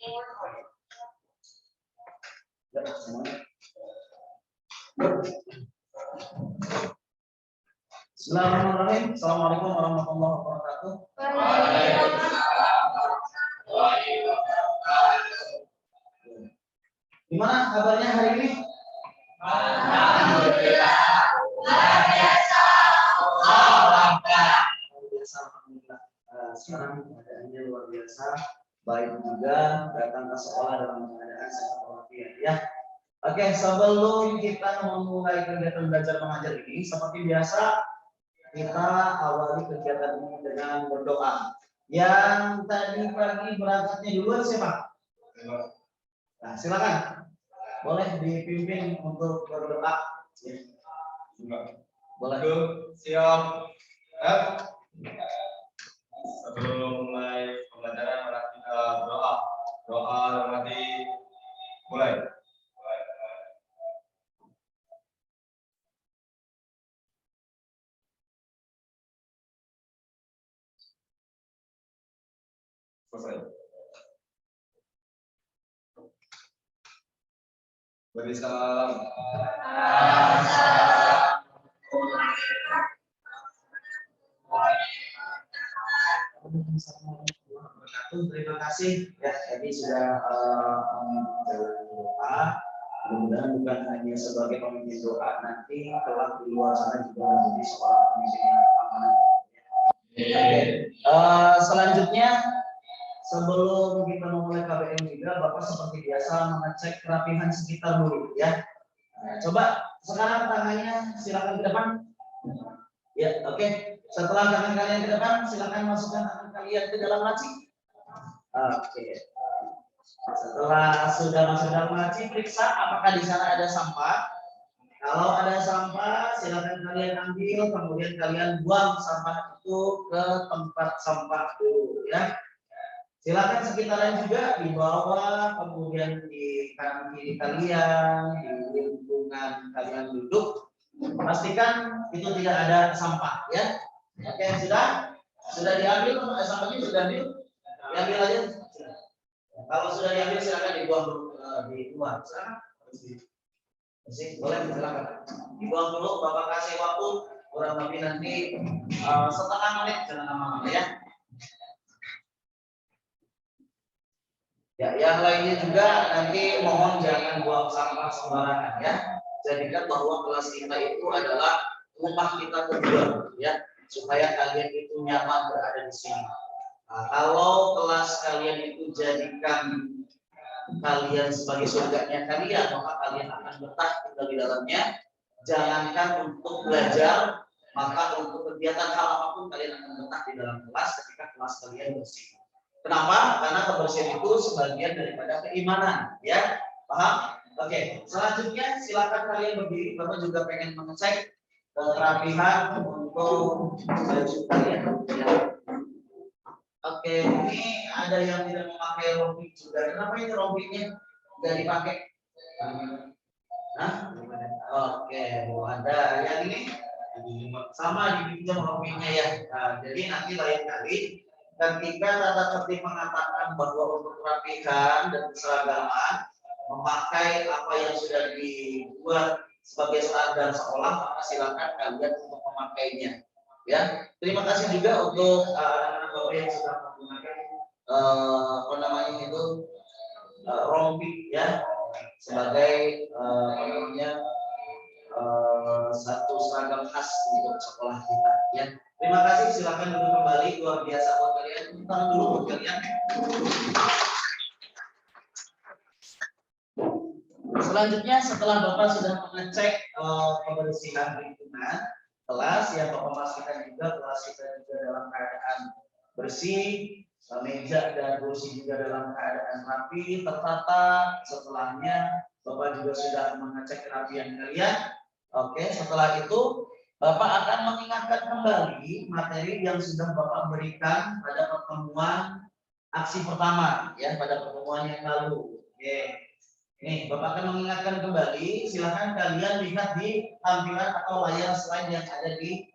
Bismillahirrahmanirrahim. Assalamualaikum warahmatullahi wabarakatuh. Gimana kabarnya hari ini? Alhamdulillah. Luar biasa. Alhamdulillah. Sekarang keadaannya luar biasa. Baik juga datang ke sekolah dalam keadaan sehat walafiat ya. Oke, sebelum kita memulai kegiatan belajar mengajar ini, seperti biasa kita awali kegiatan ini dengan berdoa. Yang tadi pagi berangkatnya duluan siapa? Nah, silakan. Boleh dipimpin untuk berdoa. Ya. Boleh. Siap. Sebelum mulai pembelajaran, kita berdoa. Doa nanti mulai. Selesai. Beri salam. Terima kasih ya, tadi sudah menjalani doa. Mudah-mudahan bukan hanya sebagai pemimpin doa, nanti kelak di luar sana juga menjadi seorang pemimpin yang amanah. Selanjutnya, sebelum kita memulai KBM juga, Bapak seperti biasa mengecek kerapihan sekitar dulu ya. Coba sekarang tangannya silakan ke depan. Ya, oke. Setelah tangan kalian ke depan, silakan masukkan tangan kalian ke dalam laci. Oke. Setelah sudah masuk dalam laci, periksa apakah di sana ada sampah. Kalau ada sampah, silakan kalian ambil, kemudian kalian buang sampah itu ke tempat sampah dulu ya. Silakan sekitaran juga di bawah, kemudian di kanan kiri kalian, di lingkungan kalian duduk, pastikan itu tidak ada sampah ya. Oke, sudah diambil, sampahnya sudah diambil aja. Kalau sudah diambil silakan dibuang di luar. Boleh silakan. Dibuang dulu, Bapak kasih waktu kurang lebih nanti setengah menit, jangan lama-lama ya. Ya, yang lainnya juga nanti mohon jangan buang sampah sembarangan ya. Jadikan bahwa kelas kita itu adalah rumah kita kedua ya, supaya kalian itu nyaman berada di sini. Nah, kalau kelas kalian itu jadikan kalian sebagai surganya kalian, maka kalian akan betah tinggal di dalamnya. Jangankan untuk belajar, maka untuk kegiatan hal apapun kalian akan betah di dalam kelas ketika kelas kalian bersih. Kenapa? Karena kebersihan itu sebagian daripada keimanan, ya. Paham? Oke. Selanjutnya silakan kalian berdiri. Bapak juga pengen mengecek kerapihan untuk baju kalian. Ya. Oke, ini ada yang tidak memakai rompi juga. Kenapa ini rompinya nggak dipakai? Hah? Oke, ada yang ini sama dipinjam rompinya ya. Nah, jadi nanti lain kali ketika tata tertib mengatakan bahwa untuk kerapihan dan keseragaman memakai apa yang sudah dibuat sebagai seragam sekolah, maka silakan kalian untuk memakainya. Ya, terima kasih juga untuk anak-anak Bapak yang sudah menggunakan apa namanya itu rompi ya sebagai satu seragam khas untuk sekolah kita ya. Terima kasih, silakan duduk kembali. Luar biasa buat kalian. Tangan dulu buat kalian. Selanjutnya setelah Bapak sudah mengecek kebersihan lingkungan kelas, ya Bapak pastikan juga kelas kita juga dalam keadaan bersih, meja dan kursi juga dalam keadaan rapi, tertata. Setelahnya Bapak juga sudah mengecek kerapian kalian. Oke, setelah itu Bapak akan mengingatkan kembali materi yang sudah Bapak berikan pada pertemuan aksi pertama, ya, pada pertemuan yang lalu. Oke. Nih, Bapak akan mengingatkan kembali. Silakan kalian lihat di tampilan atau layar slide yang ada di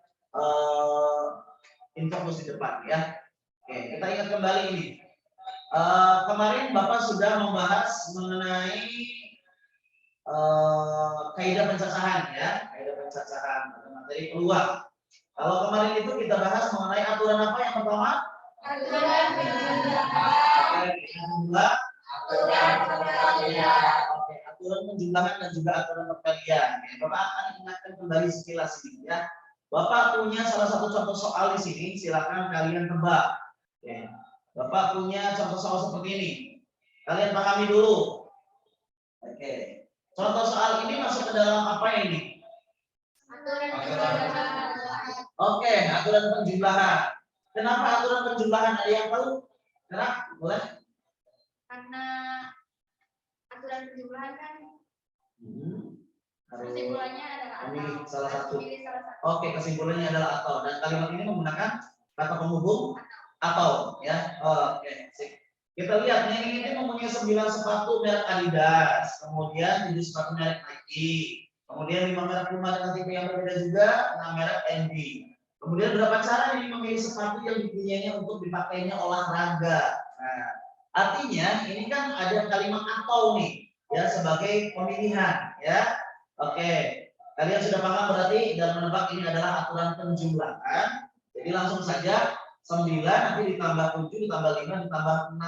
infografis di depan, ya. Oke, kita ingat kembali ini. Kemarin Bapak sudah membahas mengenai kaidah pencacahan ya, kaidah pencacahan pada materi peluang. Kalau kemarin itu kita bahas mengenai aturan apa yang pertama? Aturan penjumlahan. Oke, aturan penjumlahan dan juga aturan perkalian. Bapak akan ingatkan kembali sekilas ini ya. Bapak punya salah satu contoh soal di sini, silakan kalian tebak. Oke. Bapak punya contoh soal seperti ini. Kalian pahami dulu. Oke. Contoh soal ini masuk ke dalam apa ini? Oke, aturan penjumlahan. Kenapa aturan penjumlahan? Ada yang tahu? Kenapa? Boleh? Karena aturan penjumlahan kan Harus kesimpulannya adalah memilih atau. salah satu. Pilih salah satu. Oke, kesimpulannya adalah atau. Dan kalimat ini menggunakan kata penghubung atau ya. Oke, sip. Kita lihat nih, ini mempunyai 9 sepatu merek Adidas, kemudian 7 sepatu merek Nike, kemudian 5 merek Puma dengan tipe yang berbeda juga, 6 merek NB. Kemudian berapa cara ini memilih sepatu yang dipunyainya untuk dipakainya olahraga. Nah, artinya ini kan ada kalimat atau nih ya sebagai pemilihan ya. Oke, kalian sudah paham berarti dalam menebak ini adalah aturan penjumlahan. Jadi langsung saja 9 nanti ditambah 7 ditambah 5 ditambah 6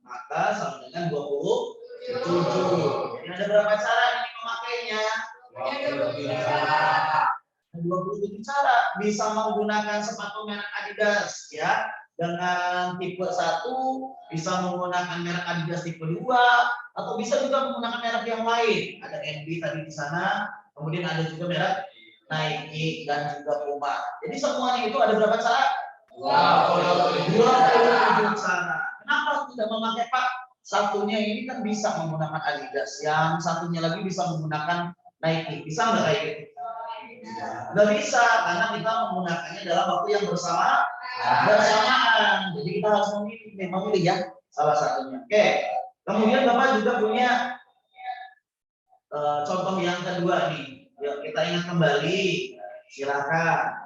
maka sama dengan 27. Jadi ada berapa cara ini memakainya? 27 cara. Bisa menggunakan sepatu merek Adidas ya dengan tipe 1, bisa menggunakan merek Adidas tipe 2 atau bisa juga menggunakan merek yang lain. Ada NB tadi di sana, kemudian ada juga merek Nike dan juga Puma. Jadi semuanya itu ada berapa cara? 27 cara. Kenapa tidak memakai Pak? Satunya ini kan bisa menggunakan Adidas, yang satunya lagi bisa menggunakan Nike. Bisa nggak kayak gitu? Nggak bisa, karena kita menggunakannya dalam waktu yang bersamaan. Jadi kita harus memilih ya salah satunya. Oke. Kemudian Bapak juga punya contoh yang kedua nih. Yuk kita ingat kembali. Silakan.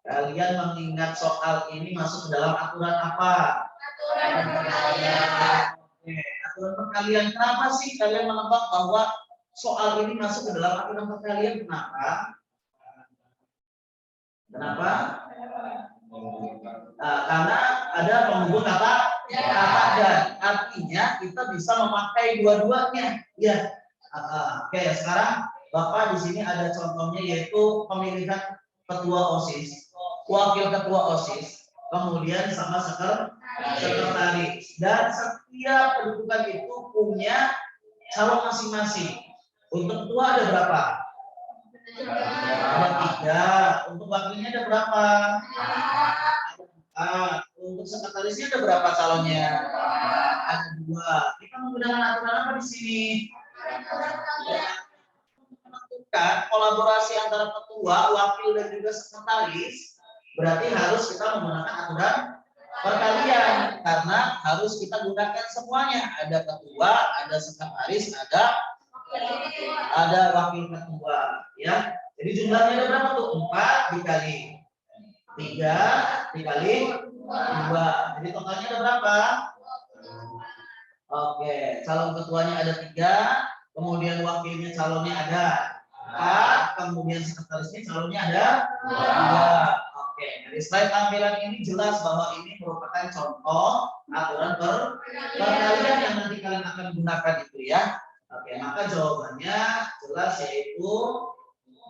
Kalian mengingat soal ini masuk ke dalam aturan apa? Aturan perkalian. Oke, aturan perkalian. Kenapa sih kalian menebak bahwa soal ini masuk ke dalam aturan perkalian? Kenapa? Kenapa? Karena ada penghubung kata dan. Artinya kita bisa memakai dua-duanya. Ya. Oke, sekarang Bapak di sini ada contohnya yaitu pemilihan ketua OSIS, wakil ketua OSIS, kemudian sama sekretaris. Dan setiap kedudukan itu punya calon masing-masing. Untuk ketua ada berapa? Ada 3. Untuk wakilnya ada berapa? Untuk sekretarisnya ada berapa calonnya? Ada 2. Kita menggunakan aturan apa di sini? Menentukan kolaborasi antara ketua, wakil dan juga sekretaris, berarti harus kita menggunakan aturan perkalian karena harus kita gunakan semuanya. Ada ketua, ada sekretaris, ada wakil ketua, ya. Jadi jumlahnya ada berapa tuh? 4 dikali 3 dikali 2. Jadi totalnya ada berapa? Oke, calon ketuanya ada 3, kemudian wakilnya calonnya ada 4, kemudian sekretarisnya calonnya ada 2. Oke, dari slide tampilan ini jelas bahwa ini merupakan contoh aturan perkalian yang nanti kalian akan gunakan itu ya. Oke, maka jawabannya jelas yaitu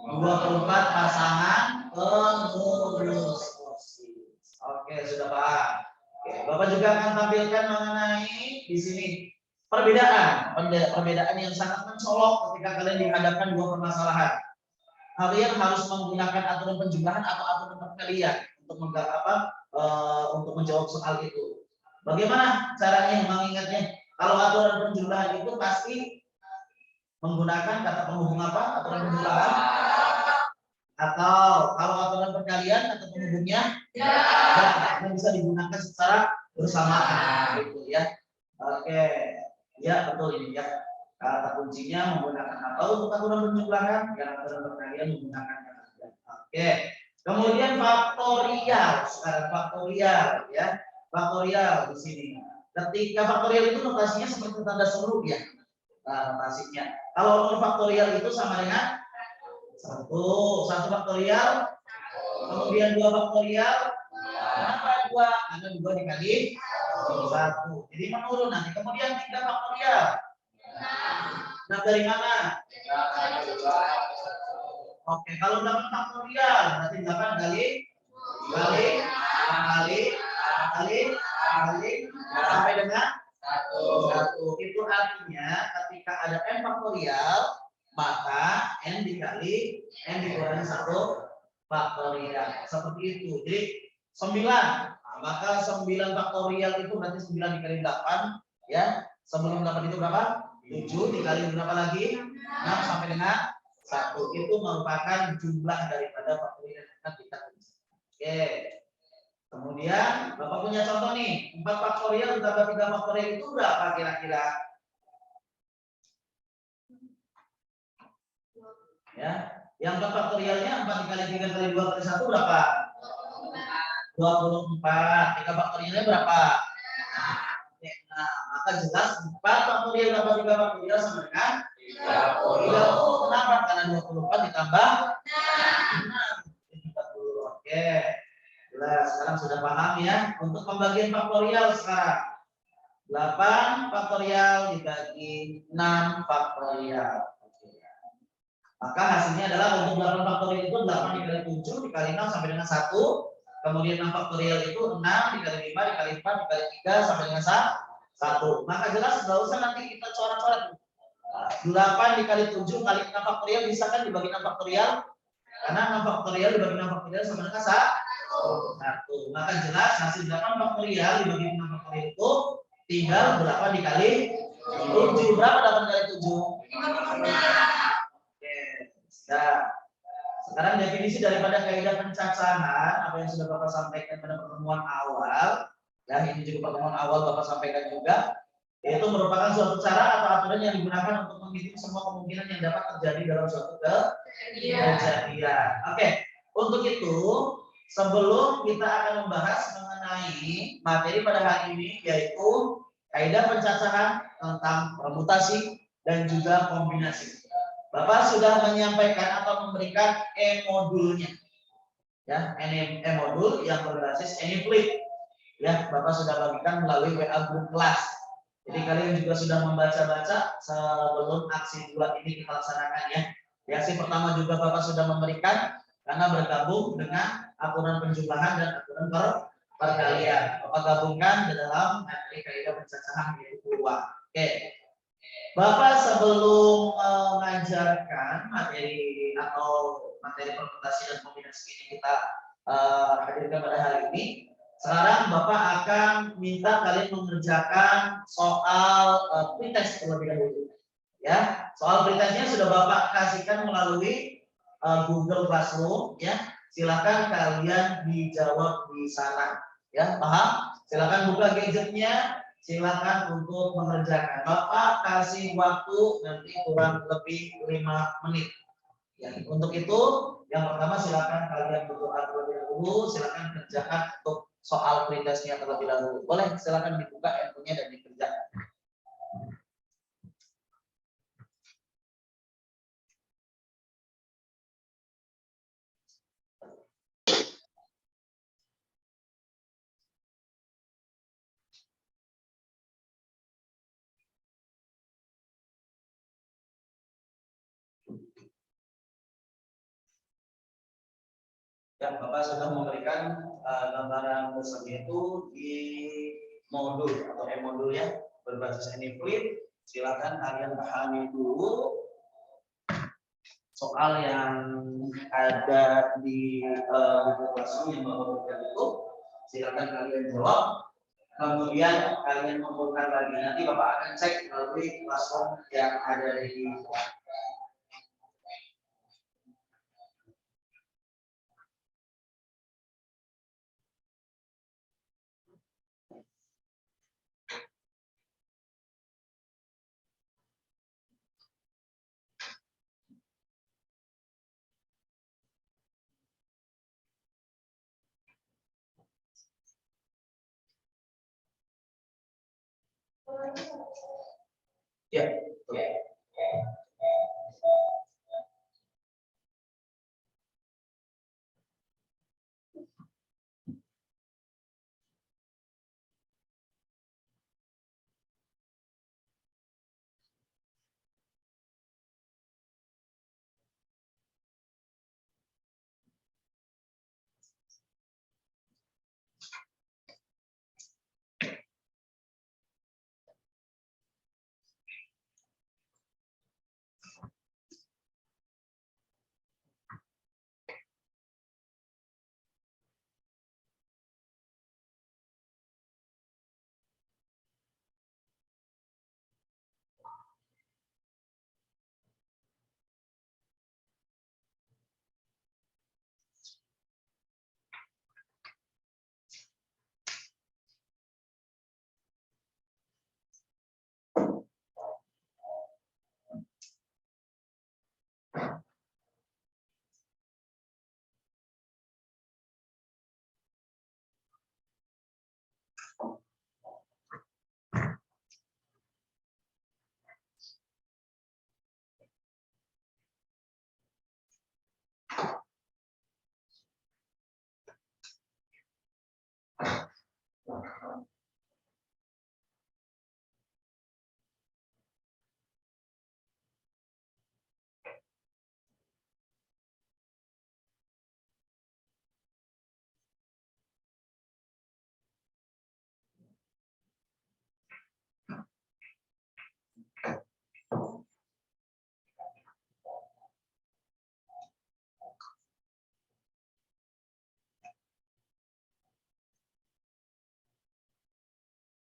24 pasangan pengurus OSIS. Oke, sudah paham. Oke, Bapak juga akan tampilkan mengenai di sini perbedaan yang sangat mencolok ketika kalian dihadapkan 2 permasalahan. Kalian harus menggunakan aturan penjumlahan atau aturan perkalian untuk menjawab soal itu. Bagaimana caranya mengingatnya? Kalau aturan penjumlahan itu pasti menggunakan kata penghubung apa? Aturan penjumlahan? Atau kalau aturan perkalian kata penghubungnya yang bisa digunakan secara bersamaan gitu ya. Oke. Ya, betul ini ya. Kata kuncinya menggunakan atau untuk aturan penjumlahan, yang aturan perkalian menggunakan kata dan. Oke. Kemudian faktorial, sekarang faktorial ya. Faktorial di sini. Ketika faktorial itu notasinya seperti tanda seru ya. Nah, notasinya. Kalau faktorial itu sama dengan satu faktorial, kemudian 2 faktorial. Kenapa 2? Karena 2 dikali 1. Jadi menurun nanti. Kemudian 3 faktorial. Nah, dari mana? Oke, kalau 8 faktorial berarti 8 kali sampai dengan 1. Itu artinya ketika ada n faktorial, maka n dikali n dikurangi 1 faktorial. Seperti itu. Jadi 9. Nah, maka 9 faktorial itu berarti 9 dikali 8 ya. Sebelum 8 itu berapa? 7 dikali berapa lagi? 6 sampai dengan 1. Itu merupakan jumlah daripada faktorial yang akan kita tulis. Oke. Kemudian Bapak punya contoh nih, 4 faktorial ditambah 3 faktorial itu berapa kira-kira? Ya, yang 4 faktorialnya 4 dikali 3 kali 2 kali 1 berapa? 24. 3 faktorialnya berapa? Nah, maka jelas 4 faktorial tambah 3 faktorial sama dengan 30. Kenapa? Karena 24 ditambah 6. 30. Oke. Jelas, sekarang sudah paham ya. Untuk pembagian faktorial sekarang. 8 faktorial dibagi 6 faktorial. Maka hasilnya adalah untuk 8 faktorial itu 8 dikali 7 dikali 6 sampai dengan 1. Kemudian 6 faktorial itu 6 dikali 5 dikali 4 dikali 3 sampai dengan 1. Maka jelas nggak usah nanti kita coret-coret. 8 dikali 7 kali 6 faktorial bisa kan dibagi 6 faktorial? Karena 6 faktorial dibagi 6 faktorial sama dengan 1. Maka jelas hasil 8 faktorial dibagi 6 faktorial itu tinggal berapa dikali 7. Berapa 8 kali 7? 56. Oke. Nah, sekarang definisi daripada kaidah pencacahan apa yang sudah Bapak sampaikan pada pertemuan awal. Ya, ini juga pertemuan awal Bapak sampaikan juga, yaitu merupakan suatu cara atau aturan yang digunakan untuk menghitung semua kemungkinan yang dapat terjadi dalam suatu kejadian. Oke, untuk itu sebelum kita akan membahas mengenai materi pada hari ini, yaitu kaidah pencacahan tentang permutasi dan juga kombinasi. Bapak sudah menyampaikan atau memberikan e-modulnya, ya, e-modul yang berbasis AnyFlip. Ya, Bapak sudah bagikan melalui WA grup kelas. Jadi kalian juga sudah membaca-baca sebelum aksi 2 ini kita laksanakan ya. Di aksi pertama juga Bapak sudah memberikan karena bergabung dengan aturan penjumlahan dan aturan perkalian. Bapak gabungkan di dalam materi kaidah pencacahan yaitu peluang. Oke. Bapak sebelum mengajarkan materi atau materi permutasi dan kombinasi ini kita hadirkan pada hari ini, sekarang Bapak akan minta kalian mengerjakan soal pretest terlebih dahulu. Ya, soal pretestnya sudah Bapak kasihkan melalui Google Classroom. Ya, silakan kalian dijawab di sana. Ya, paham? Silakan buka gadgetnya. Silakan untuk mengerjakan. Bapak kasih waktu nanti kurang lebih 5 menit. Ya, untuk itu yang pertama silakan kalian berdoa terlebih dahulu. Silakan kerjakan untuk soal pretestnya terlebih dahulu. Boleh silakan dibuka handphonenya dan dikerjakan. Ya, Bapak sudah memberikan gambaran besarnya itu di modul atau e-modul ya berbasis AnyFlip. Silakan kalian pahami dulu soal yang ada di Google Classroom yang Bapak berikan itu. Silakan kalian jawab. Kemudian kalian mengumpulkan lagi. Nanti Bapak akan cek melalui Classroom yang ada di Ya, betul.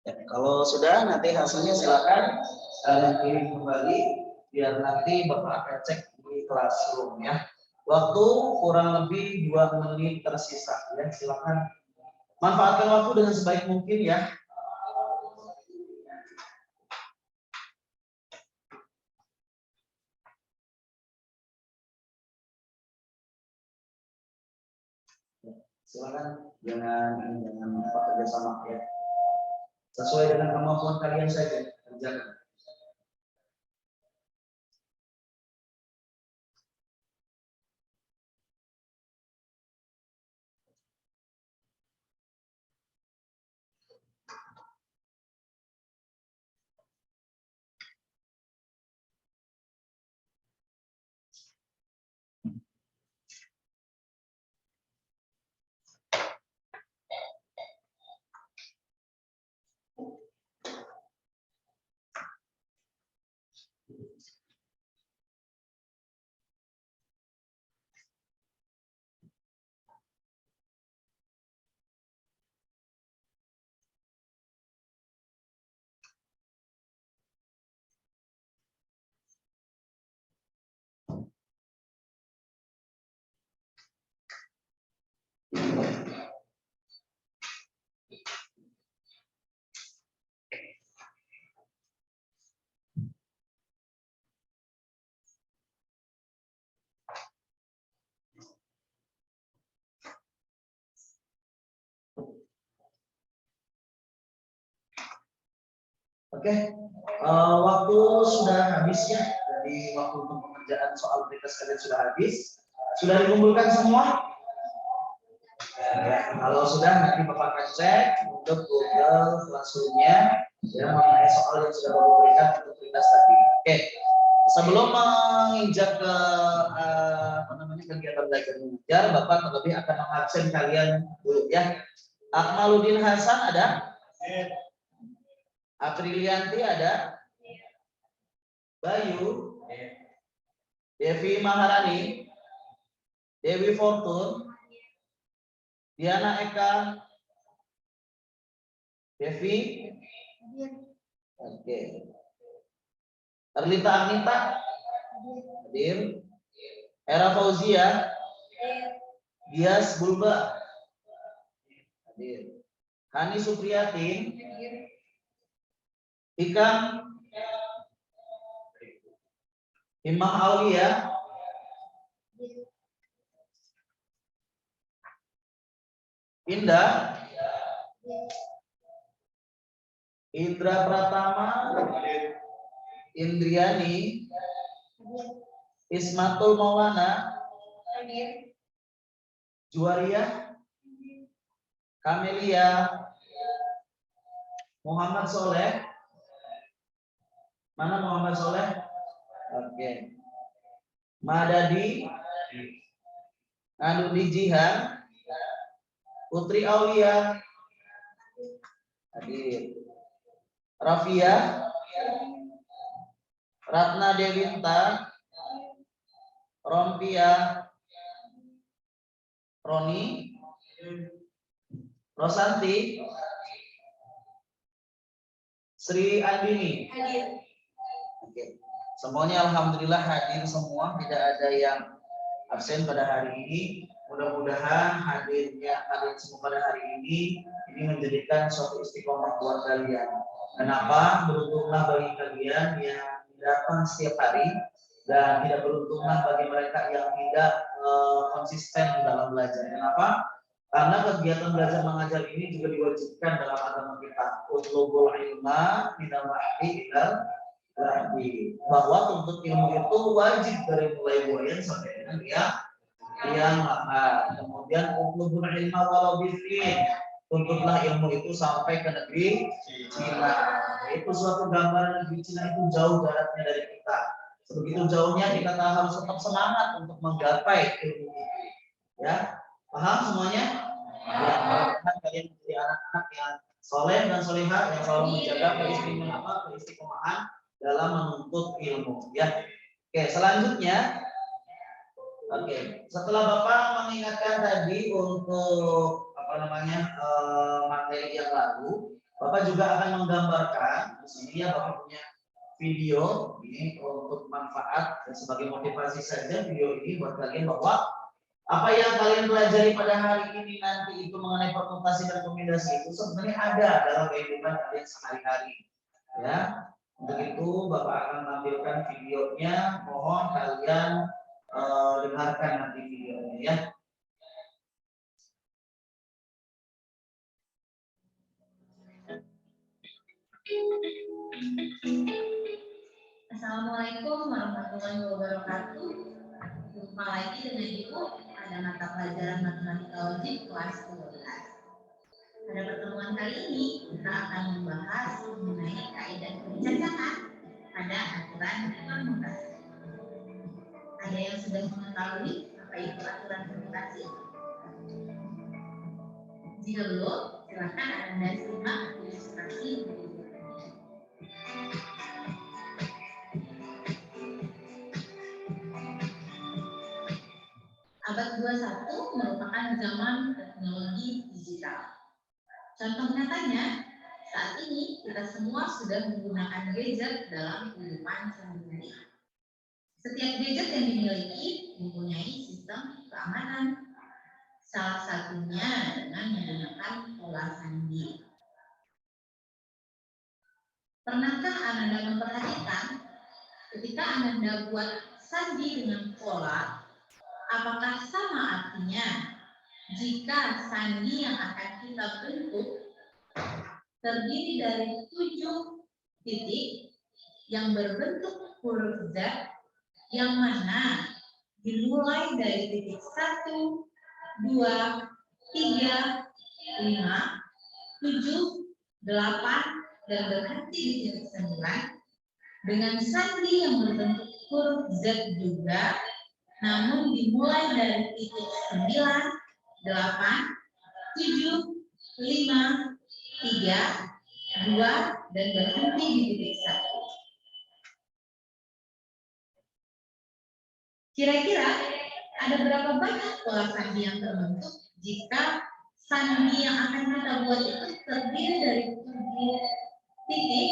Ya, kalau sudah nanti hasilnya silakan kalian kirim kembali biar nanti Bapak akan cek di classroom ya. Waktu kurang lebih 2 menit tersisa ya. Silakan manfaatkan waktu dengan sebaik mungkin ya. Silakan jangan bekerja sama ya. Sesuai dengan kemampuan kalian saja kerjakan. Oke, waktu sudah habis ya. Jadi waktu untuk pengerjaan soal berkas kalian sudah habis. Sudah dikumpulkan semua? Ya, kalau sudah nanti Bapak akan cek untuk Google Classroom-nya ya mengenai soal yang sudah Bapak berikan untuk berkas tadi. Oke, sebelum menginjak ke kegiatan belajar mengajar, Bapak terlebih akan mengabsen kalian dulu ya. Akmaluddin Hasan ada? Aprilianti ada? Bayu, Devi Maharani, Dewi Fortun, Diana Eka, Devi, oke. Erlita Agnita, hadir. Era Fauzia, Dias Bulba, hadir. Hani Supriyati, Ikam, Himmah Aulia, Indah, Indra Pratama, Hadir. Indriani, Hadir. Ismatul Maulana, Hadir. Juwaria, Kamelia, Muhammad Soleh. Mana Muhammad Soleh? Oke. Madadi, Anudi Jihan, Putri Aulia, hadir. Rafia, Ratna Dewinta, Rompia, Roni, Rosanti, Sri Andini. Hadir. Oke. Semuanya alhamdulillah hadir semua, tidak ada yang absen pada hari ini. Mudah-mudahan hadirnya kalian semua pada hari ini menjadikan suatu istiqomah buat kalian. Kenapa? Beruntunglah bagi kalian yang datang setiap hari dan tidak beruntunglah bagi mereka yang tidak konsisten dalam belajar. Kenapa? Karena kegiatan belajar mengajar ini juga diwajibkan dalam agama kita. Utlubul ilma minal mahdi ilal lahdi. Bahwa tuntut ilmu itu wajib dari mulai buayan sampai dengan yang kemudian utlubul ilma walau bifin. Tuntutlah ilmu itu sampai ke negeri Cina. Itu suatu gambaran negeri Cina itu jauh jaraknya dari kita. Sebegitu jauhnya kita harus tetap semangat untuk menggapai ilmu itu. Ya, paham semuanya? Ya, mudah-mudahan kalian menjadi anak-anak yang soleh dan solehah yang selalu menjaga keistiqomahan dalam menuntut ilmu. Ya, oke. Selanjutnya, oke. Setelah Bapak mengingatkan tadi untuk materi yang lalu, Bapak juga akan menggambarkan di sini ya, Bapak punya video ini untuk manfaat dan sebagai motivasi saja video ini buat kalian bahwa apa yang kalian pelajari pada hari ini nanti itu mengenai permutasi dan kombinasi itu sebenarnya ada dalam kehidupan kalian sehari-hari. Ya, untuk itu Bapak akan tampilkan videonya. Mohon kalian dengarkan nanti videonya ya. Assalamualaikum warahmatullahi wabarakatuh. Jumpa lagi dengan Ibu pada mata pelajaran matematika wajib kelas 12. Pada pertemuan kali ini kita akan membahas mengenai kaidah pencacahan pada aturan permutasi. Ada yang sudah mengetahui apa itu aturan permutasi? Jika belum, silakan Anda simak ilustrasi berikut. Abad 21 merupakan zaman teknologi digital. Contoh nyatanya, saat ini kita semua sudah menggunakan gadget dalam kehidupan sehari-hari. Setiap gadget yang dimiliki mempunyai sistem keamanan. Salah satunya dengan menggunakan pola sandi. Pernahkah Anda memperhatikan ketika Anda buat sandi dengan pola, apakah sama artinya jika sandi yang akan kita bentuk terdiri dari 7 titik yang berbentuk huruf Z yang mana dimulai dari titik 1, 2, 3, 5, 7, 8 dan berhenti di titik 9 dengan sandi yang berbentuk huruf Z juga, namun dimulai dari titik 9, 8, 7, 5, 3, 2 dan berhenti di titik 1. Kira-kira ada berapa banyak pola sandi yang terbentuk jika sandi yang akan kita buat itu terdiri dari 7 titik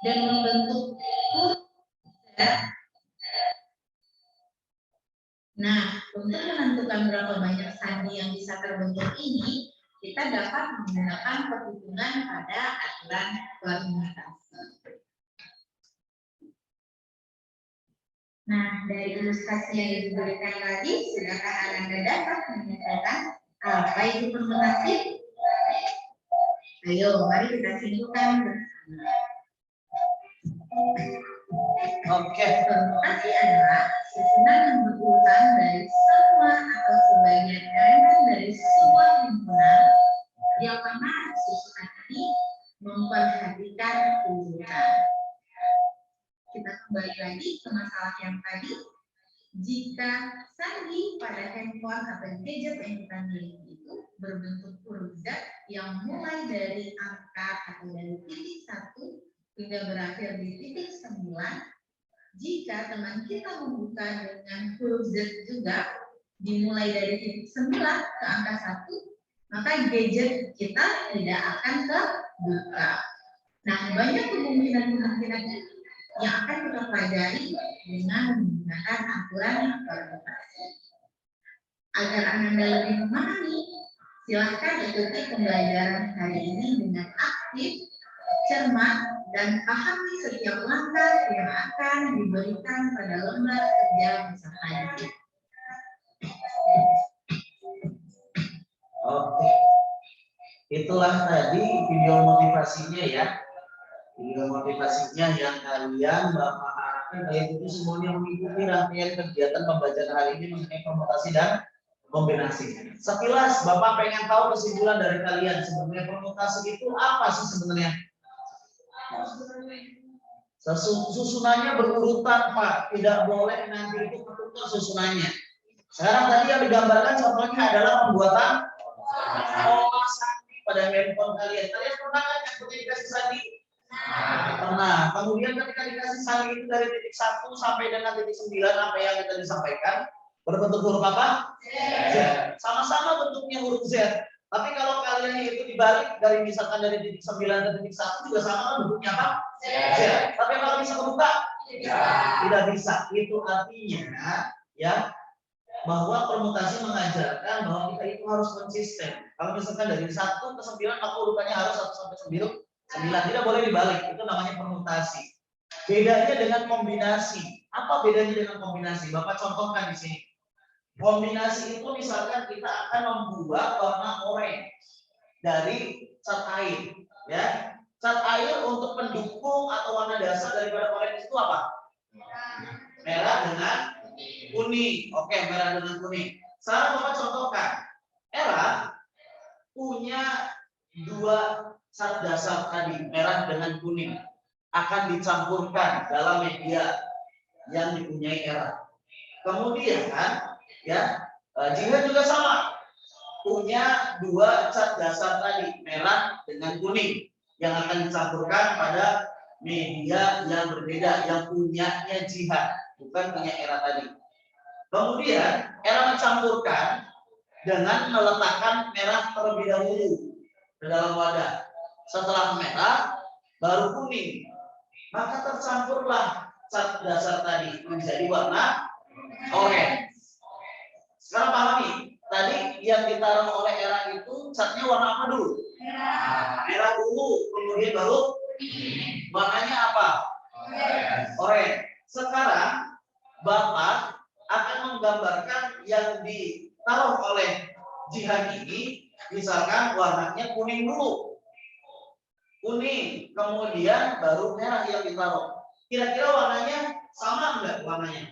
dan membentuk huruf Z? Nah, untuk menentukan berapa banyak sandi yang bisa terbentuk ini, kita dapat menggunakan perhitungan pada aturan permutasi. Nah, dari ilustrasi yang diberikan tadi, silakan Anda dapat menyimpulkan apa itu permutasi. Ayo, mari kita simpulkan bersama. Oke. Permutasi adalah susunan yang berurutan dari semua atau sebagian elemen dari sebuah himpunan yang mana susunan ini memperhatikan urutan. Kita kembali lagi ke masalah yang tadi. Jika sandi pada handphone atau gadget yang kita miliki itu berbentuk huruf Z yang mulai dari angka atau dari titik 1 hingga berakhir di titik 9, jika teman kita membuka dengan huruf Z juga dimulai dari titik 9 ke angka 1, maka gadget kita tidak akan terbuka. Nah, banyak kemungkinan yang akan kita pelajari dengan menggunakan aturan permutasi. Agar Anda lebih memahami, silahkan ikuti pembelajaran hari ini dengan aktif, cermat, dan pahami setiap langkah yang akan diberikan pada lembar kerja beserta ini. Oke. Itulah tadi video motivasinya ya. Video motivasinya yang kalian Bapak harapkan kalian itu semuanya mengikuti rangkaian kegiatan pembelajaran hari ini mengenai permutasi dan kombinasi. Sekilas Bapak pengen tahu kesimpulan dari kalian, sebenarnya permutasi itu apa sih sebenarnya? Susunannya berurutan Pak, tidak boleh nanti itu bertukar susunannya. Sekarang tadi yang digambarkan contohnya adalah pembuatan pola sandi pada handphone kalian. Kalian pernah kan yang dikasih sandi? Pernah. Kemudian ketika dikasih sandi itu dari titik 1 sampai dengan titik 9, apa yang kita disampaikan? Berbentuk huruf apa? Z. Sama-sama bentuknya huruf Z. Tapi kalau kalian itu dibalik dari misalkan dari titik 9 ke titik 1 juga sama kan bentuknya apa? Z. Tapi kalau bisa kebuka? Tidak bisa. Itu artinya ya bahwa permutasi mengajarkan bahwa kita itu harus konsisten. Kalau misalkan dari 1 ke 9 maka urutannya harus 1 sampai 9. 9 tidak boleh dibalik, itu namanya permutasi. Bedanya dengan kombinasi. Apa bedanya dengan kombinasi? Bapak contohkan di sini. Kombinasi itu misalkan kita akan membuat warna oranye dari cat air, ya. Cat air untuk pendukung atau warna dasar daripada oranye itu apa? Merah dengan kuning. Oke, merah dengan kuning. Sekarang Bapak contohkan. Era punya 2 cat dasar tadi, merah dengan kuning, akan dicampurkan dalam media yang dipunyai Era. Kemudian ya, Jihad juga sama, punya 2 cat dasar tadi, merah dengan kuning, yang akan dicampurkan pada media yang berbeda, yang punyanya Jihad, bukan punya Era tadi. Kemudian Era mencampurkan dengan meletakkan merah terlebih dahulu ke dalam wadah. Setelah merah, baru kuning. Maka tercampurlah cat dasar tadi menjadi warna oranye. Sekarang pahami, tadi yang ditaruh oleh Era itu catnya warna apa dulu? Merah dulu, kemudian baru warnanya apa? Oranye. Sekarang Bapak akan menggambarkan yang ditaruh oleh Jihan ini, misalkan warnanya kuning dulu. Kuning, kemudian baru merah yang ditaruh. Kira-kira warnanya sama enggak warnanya?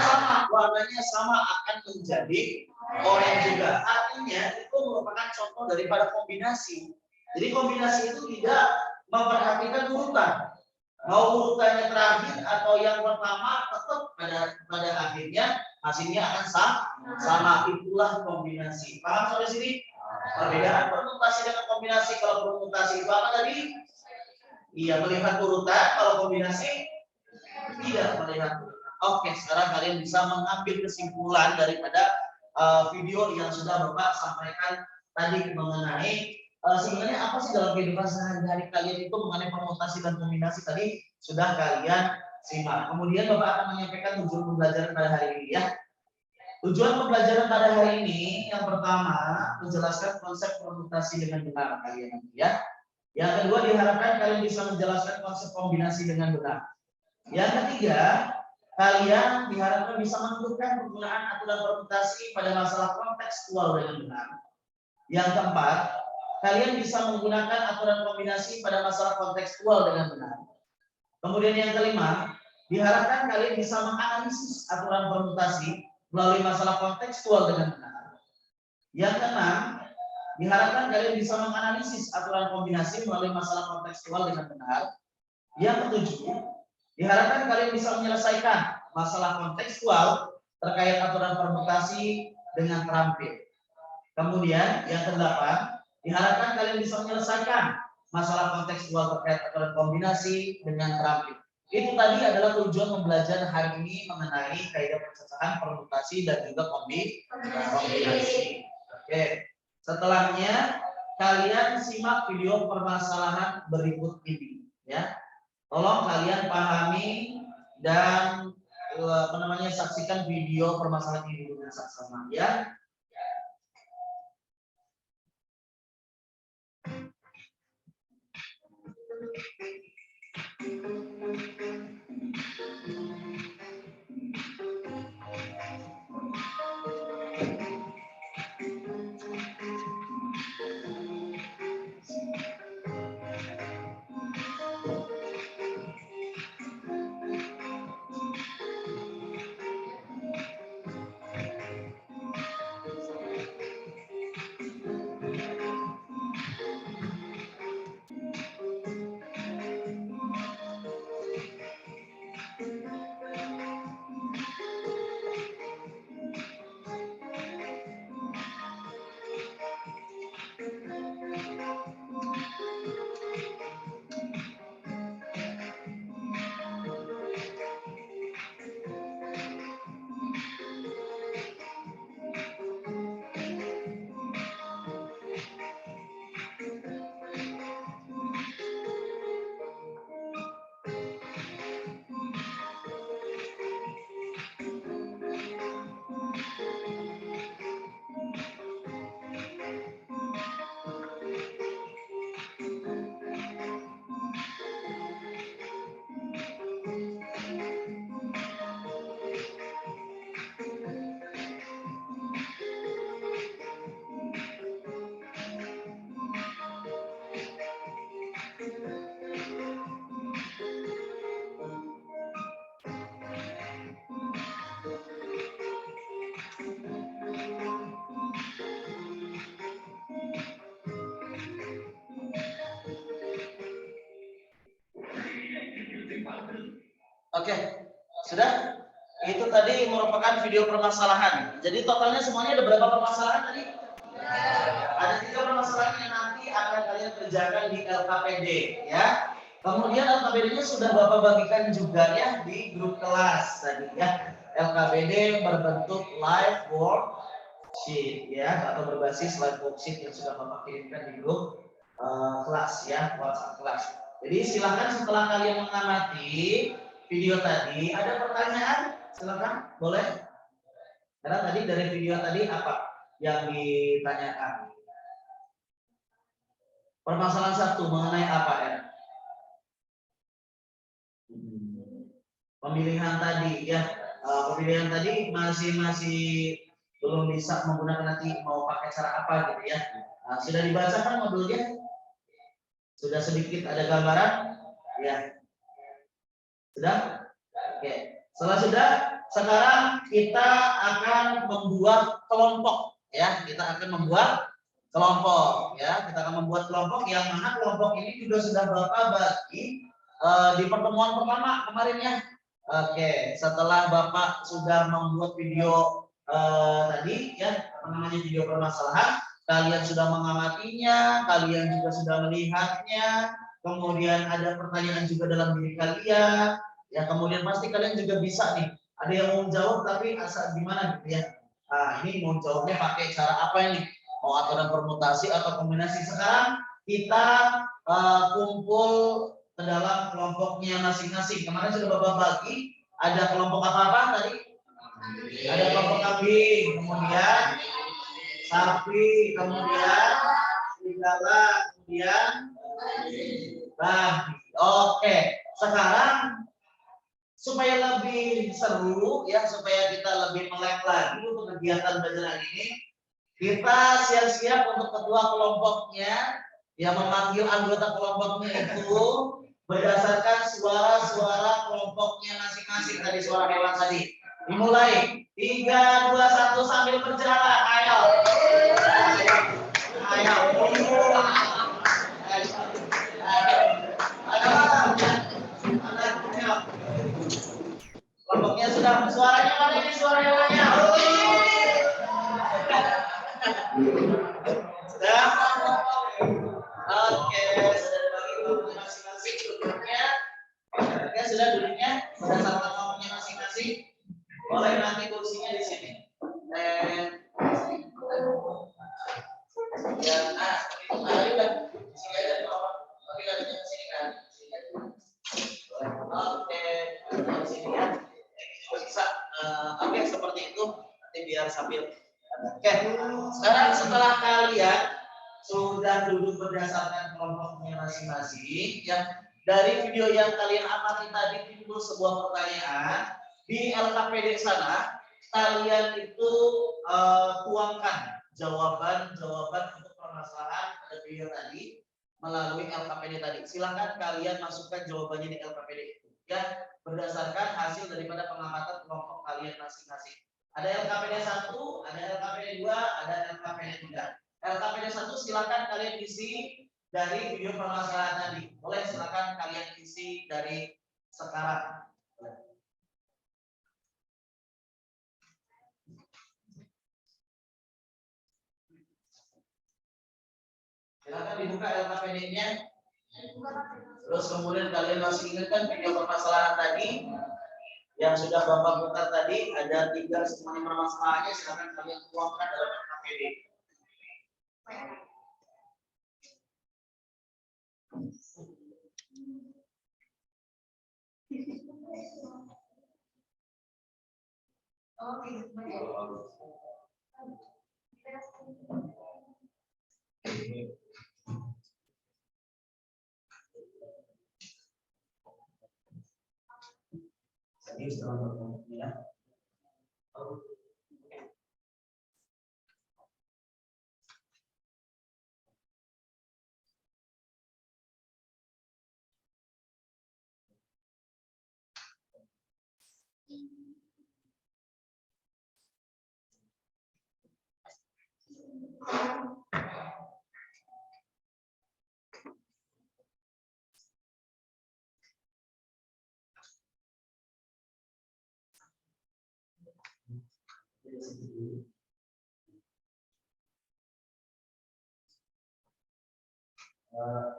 Sama, warnanya sama akan menjadi oranye juga. Artinya itu merupakan contoh daripada kombinasi. Jadi kombinasi itu tidak memperhatikan urutan. Mau urutannya terakhir atau yang pertama, tetap pada akhirnya hasilnya akan sama. Itulah kombinasi. Paham sampai sini? Perbedaan permutasi dengan kombinasi. Kalau permutasi itu apa tadi? Iya, melihat urutan. Kalau kombinasi tidak melihat urutan. Oke, sekarang kalian bisa mengambil kesimpulan daripada video yang sudah Bapak sampaikan tadi mengenai sebenarnya apa sih dalam kehidupan sehari-hari kalian itu mengenai permutasi dan kombinasi tadi sudah kalian simak. Kemudian Bapak akan menyampaikan tujuan pembelajaran pada hari ini ya. Tujuan pembelajaran pada hari ini yang pertama menjelaskan konsep permutasi dengan benar kalian ya. Yang kedua diharapkan kalian bisa menjelaskan konsep kombinasi dengan benar. Yang ketiga kalian diharapkan bisa menentukan penggunaan aturan permutasi pada masalah kontekstual dengan benar. Yang keempat kalian bisa menggunakan aturan kombinasi pada masalah kontekstual dengan benar. Kemudian yang kelima, diharapkan kalian bisa menganalisis aturan permutasi melalui masalah kontekstual dengan benar. Yang keenam, diharapkan kalian bisa menganalisis aturan kombinasi melalui masalah kontekstual dengan benar. Yang ketujuh, diharapkan kalian bisa menyelesaikan masalah kontekstual terkait aturan permutasi dengan terampil. Kemudian yang kedelapan, diharapkan kalian bisa menyelesaikan masalah kontekstual terkait aturan kombinasi dengan terampil. Itu tadi adalah tujuan pembelajaran hari ini mengenai kaidah percacahan, permutasi dan juga kombinasi. Oke. Setelahnya kalian simak video permasalahan berikut ini, ya. Tolong kalian pahami dan saksikan video permasalahan ini dengan saksama, ya. Oke, sudah? Itu tadi merupakan video permasalahan. Jadi totalnya semuanya ada berapa permasalahan tadi? Ada 3 permasalahan yang nanti akan kalian kerjakan di LKPD, ya. Kemudian LKPD-nya sudah Bapak bagikan juga ya di grup kelas tadi ya. LKPD berbentuk live worksheet ya, atau berbasis live worksheet yang sudah Bapak kirimkan di grup kelas ya, WhatsApp kelas. Jadi silakan setelah kalian mengamati video tadi, ada pertanyaan? Silakan, boleh. Karena tadi dari video tadi apa yang ditanyakan? Permasalahan 1 mengenai apa ya? Pemilihan tadi ya, pemilihan tadi masih belum bisa menggunakan, nanti mau pakai cara apa gitu ya. Sudah dibacakan modulnya? Sudah sedikit ada gambaran? Ya. Sudah? Oke. Setelah sudah, sekarang kita akan membuat kelompok ya. Kita akan membuat kelompok ya. Kita akan membuat kelompok yang mana kelompok ini juga sudah Bapak bagi di pertemuan pertama kemarin ya. Oke, setelah Bapak sudah membuat video tadi ya, apa namanya, video permasalahan, kalian sudah mengamatinya, kalian juga sudah melihatnya, kemudian ada pertanyaan juga dalam diri kalian, ya kemudian pasti kalian juga bisa nih, ada yang mau jawab tapi asal gimana gitu ya. Nah, ini mau jawabnya pakai cara apa ini? Mau aturan permutasi atau kombinasi? Sekarang kita kumpul ke dalam kelompoknya masing-masing. Kemarin sudah Bapak bagi, ada kelompok apa tadi? Ada kelompok kambing, kemudian sapi, kemudian serigala, kemudian babi. Oke, sekarang supaya lebih seru ya, supaya kita lebih melek lagi untuk kegiatan belajar ini, Kita siap-siap untuk ketua kelompoknya yang memanggil anggota kelompoknya itu berdasarkan suara-suara kelompoknya masing-masing tadi, suara hewan tadi. Dimulai 3, 2, 1 sambil berjalan. Ayo. Ayo. Ayo. Ayo. Kelompoknya sudah, suaranya mana ini suara hewannya? Sudah? Oke, sudah dibagi kelompoknya masing-masing duduknya. Oke, sudah duduknya, berdasarkan kelompoknya masing-masing. Boleh nanti kursinya di sini. Ya, itu tadi kan di sini aja di bawah. Tapi kan di sini kan. Oke, di sini ya. Ini juga bisa. Oke, seperti itu. Nanti biar sambil. Oke, sekarang setelah kalian sudah duduk berdasarkan kelompoknya masing-masing, ya dari video yang kalian amati tadi timbul sebuah pertanyaan di LKPD sana, kalian itu tuangkan jawaban-jawaban untuk permasalahan video tadi melalui LKPD tadi. Silakan kalian masukkan jawabannya di LKPD itu, ya berdasarkan hasil daripada pengamatan kelompok kalian masing-masing. Ada LKPD 1, ada LKPD 2, ada LKPD 3. LKPD 1 silakan kalian isi dari video permasalahan tadi. Boleh silakan kalian isi dari sekarang. Silakan dibuka LKPD-nya. Terus kemudian kalian masih ingatkan video permasalahan tadi yang sudah Bapak putar tadi, ada 3 semuanya permasalahannya, silakan kalian tuangkan dalam LKPD. Jadi setelah berkomunikasi ya.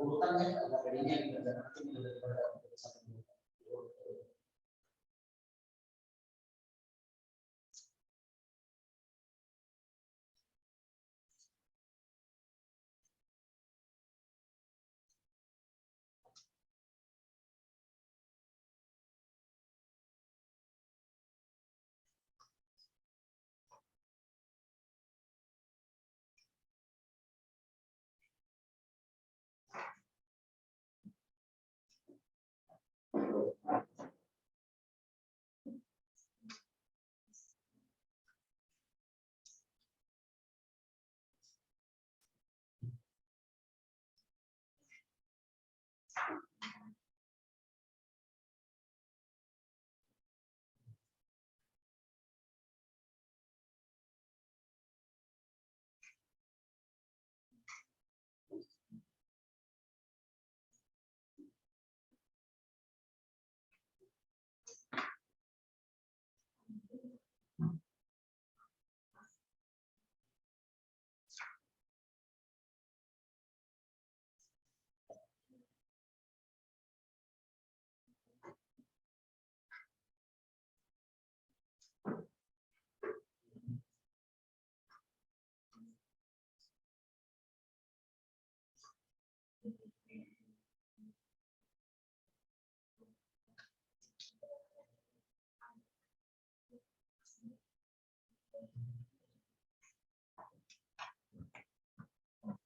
Urutannya LKPD-nya dikerjakan daripada satu.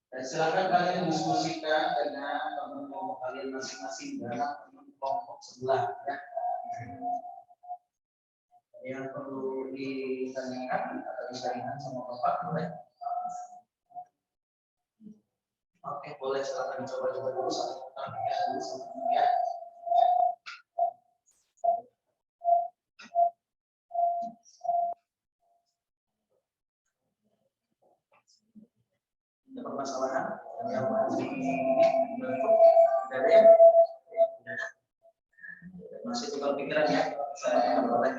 Dan silakan kalian diskusikan dengan teman-teman kalian masing-masing dalam kelompok sebelah ya. Yang perlu ditanyakan atau ditanyakan sama Bapak boleh Oke, boleh silakan coba-coba dulu satu putaran ya, dulu ya. Ada permasalahan yang masih ada ya? Masih tukar pikiran ya? Saya boleh.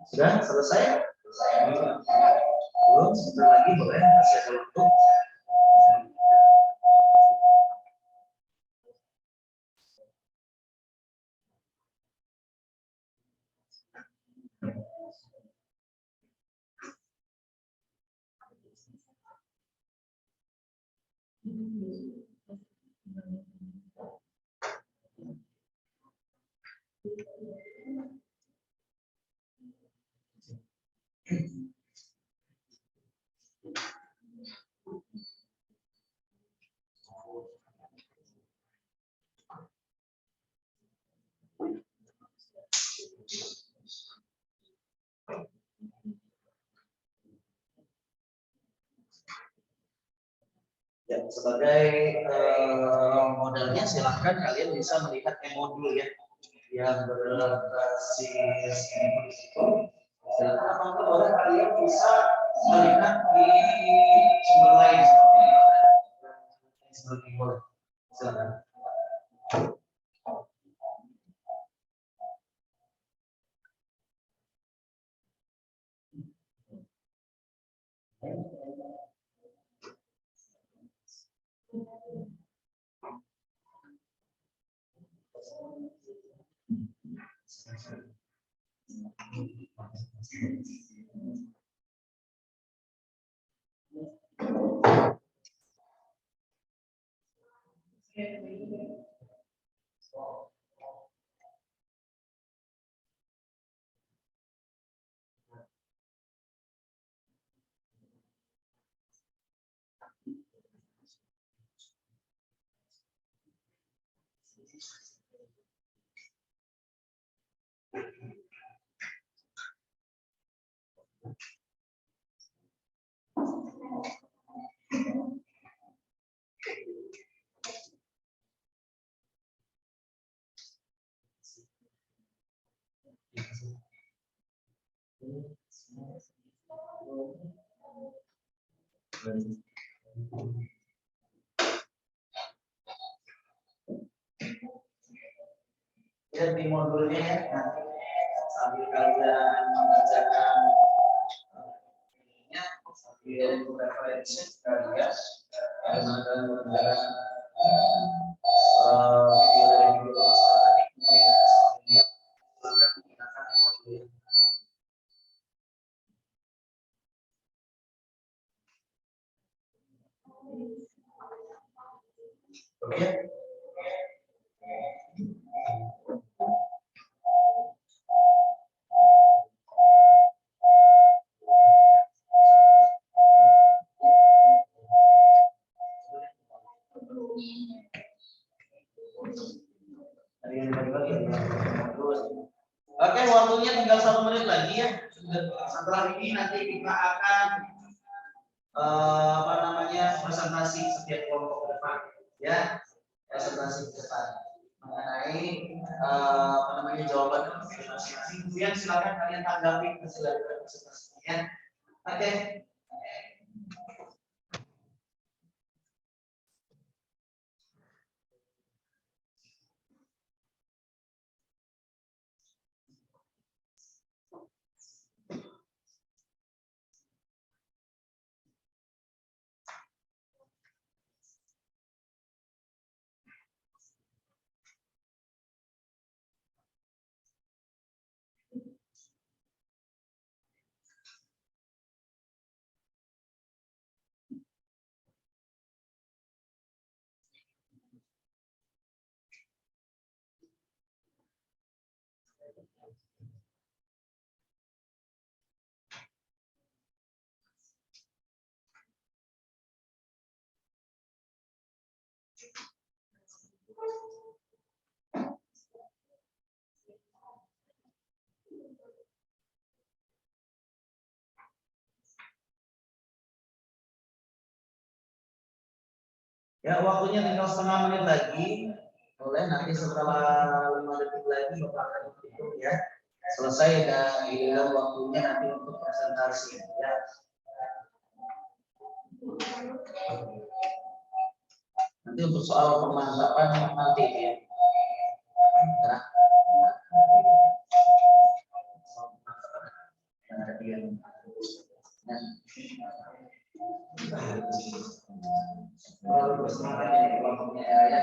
Sudah selesai? Belum, sebentar lagi boleh masih ada waktu. Ya, sebagai modalnya silahkan kalian bisa melihat modul ya yang berbasis itu. Dan apakah boleh kalian bisa melihat di sumber lain seperti boleh. Silakan. Ya, di modulnya ya, nanti sambil kalian mengerjakan ininya sambil referensi kalian ada mengerjakan video dari video tadi kemudian Oke. Oke, waktunya tinggal 1 menit lagi ya. Setelah ini nanti kita akan presentasi setiap kelompok ke depan, ya, presentasi ke depan mengenai jawaban masing-masing. Kemudian silakan kalian tanggapi hasil dari presentasinya. Oke. Ya, waktunya tinggal 1/2 menit lagi. Boleh nanti setelah 5 detik lagi Bapak akan hitung ya. Selesai dan giliran waktunya nanti untuk presentasi ya. Nanti untuk soal pemantapan nanti ya. Nah. Terlalu bersemangat ini kelompoknya ya.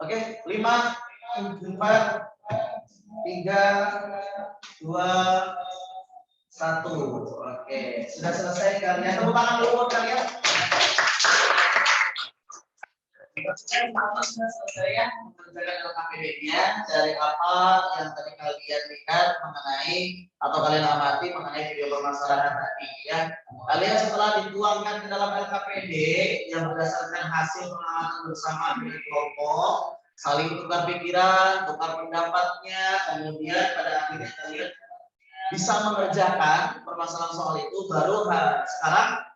Oke, 5, 4, 3, 2, 1. Oke, sudah selesai kalian. Tepuk tangan dulu buat kalian. Sudah selesai ya mengerjakan LKPD-nya dari apa yang tadi kalian lihat mengenai atau kalian amati mengenai video permasalahan tadi ya. Kalian setelah dituangkan ke dalam LKPD yang berdasarkan hasil pengamatan bersama dengan kelompok, saling tukar pikiran, tukar pendapatnya, kemudian pada akhirnya kalian bisa mengerjakan permasalahan soal itu. Baru sekarang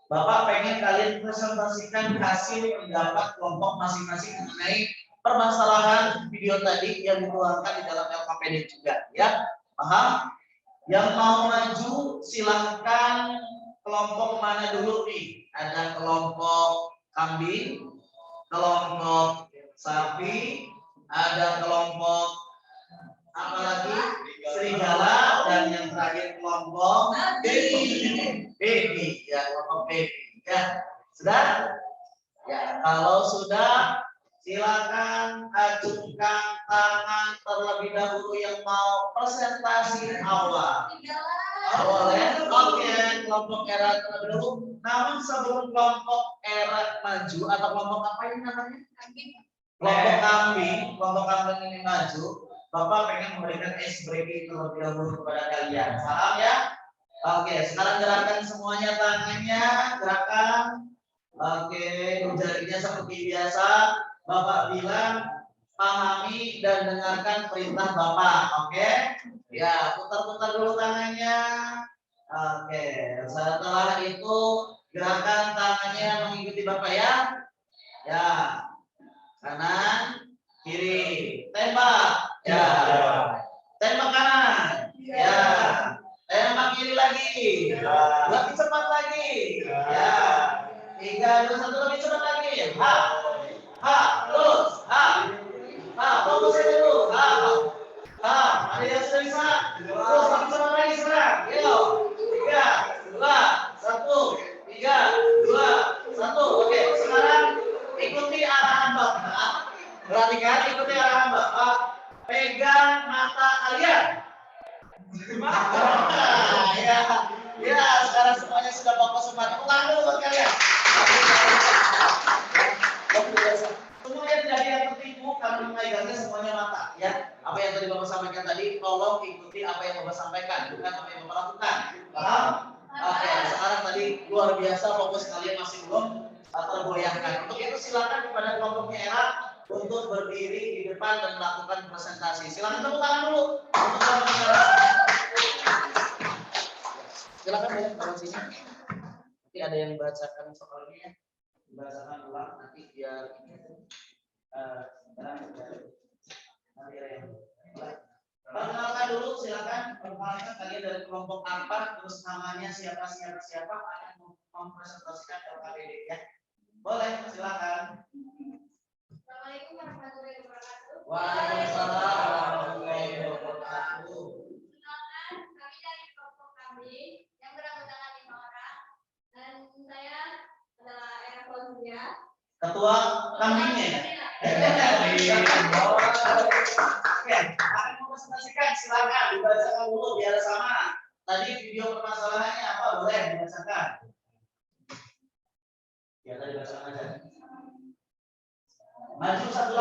Bapak pengen kalian presentasikan hasil pendapat kelompok masing-masing mengenai permasalahan video tadi yang dituangkan di dalam LKPD juga ya. Paham? Yang mau maju silahkan. Kelompok mana dulu nih? Ada kelompok kambing, kelompok sapi, ada kelompok apa lagi? Serigala, dan yang terakhir kelompok baby ya, kelompok baby ya. Sudah? Ya, kalau sudah silakan ajukan tangan terlebih dahulu yang mau presentasi awal. Awalnya, oke, kelompok era terlebih dahulu. Namun sebelum kelompok era maju atau kelompok apa ini namanya? kelompok kambing ini maju, Bapak pengen memberikan ice breaking terlebih dahulu kepada kalian. Paham ya? Oke, sekarang gerakan semuanya tangannya, gerakan. Oke, jarinya seperti biasa. Bapak bilang pahami dan dengarkan perintah Bapak. Oke? Ya, putar-putar dulu tangannya. Oke, setelah itu gerakan tangannya mengikuti Bapak ya. Ya, kanan, kiri, tembak. Ya, tembak kanan. Ya, tembak kiri lagi. Lebih cepat lagi. Ya, 3, 2, 1 lebih cepat lagi. Terus, fokus aja dulu. Ada yang sudah bisa. Terus lebih cepat lagi serang. Yo, 3, 2, 1, 3, 2, 1. Oke, sekarang ikuti arahan Bapak. Perhatikan, ikuti arahan Bapak. Pegang mata kalian. Ya, sekarang semuanya sudah fokus semua. Ulang dulu buat kalian. Semuanya tidak ada yang tertipu karena memegangnya semuanya mata. Ya, apa yang tadi Bapak sampaikan tadi, tolong ikuti apa yang Bapak sampaikan, bukan apa yang Bapak lakukan. Paham? Oke, sekarang tadi luar biasa fokus kalian masih belum tergoyahkan. Untuk itu silakan kepada kelompoknya Era untuk berdiri di depan dan melakukan presentasi. Silakan tepuk tangan dulu untuk kelompok Era. Silakan ya, taruh sini. Nanti ada yang bacakan soalnya ya. Bacakan ulang nanti biar nanti ada yang perkenalkan dulu, silakan perkenalkan kalian dari kelompok apa, terus namanya siapa akan mempresentasikan LKPD ya. Boleh, silakan. Assalamualaikum warahmatullahi wabarakatuh. Waalaikumsalam warahmatullahi wabarakatuh. Perkenalkan, kami dari kelompok kami yang beranggotakan 5 orang dan saya adalah Era Fauzia. Ketua kambingnya ya? Oke, akan mempresentasikan, silakan dibacakan dulu biar sama. Tadi video permasalahannya apa, boleh dibacakan? Ya, tadi bacakan aja. Maju satu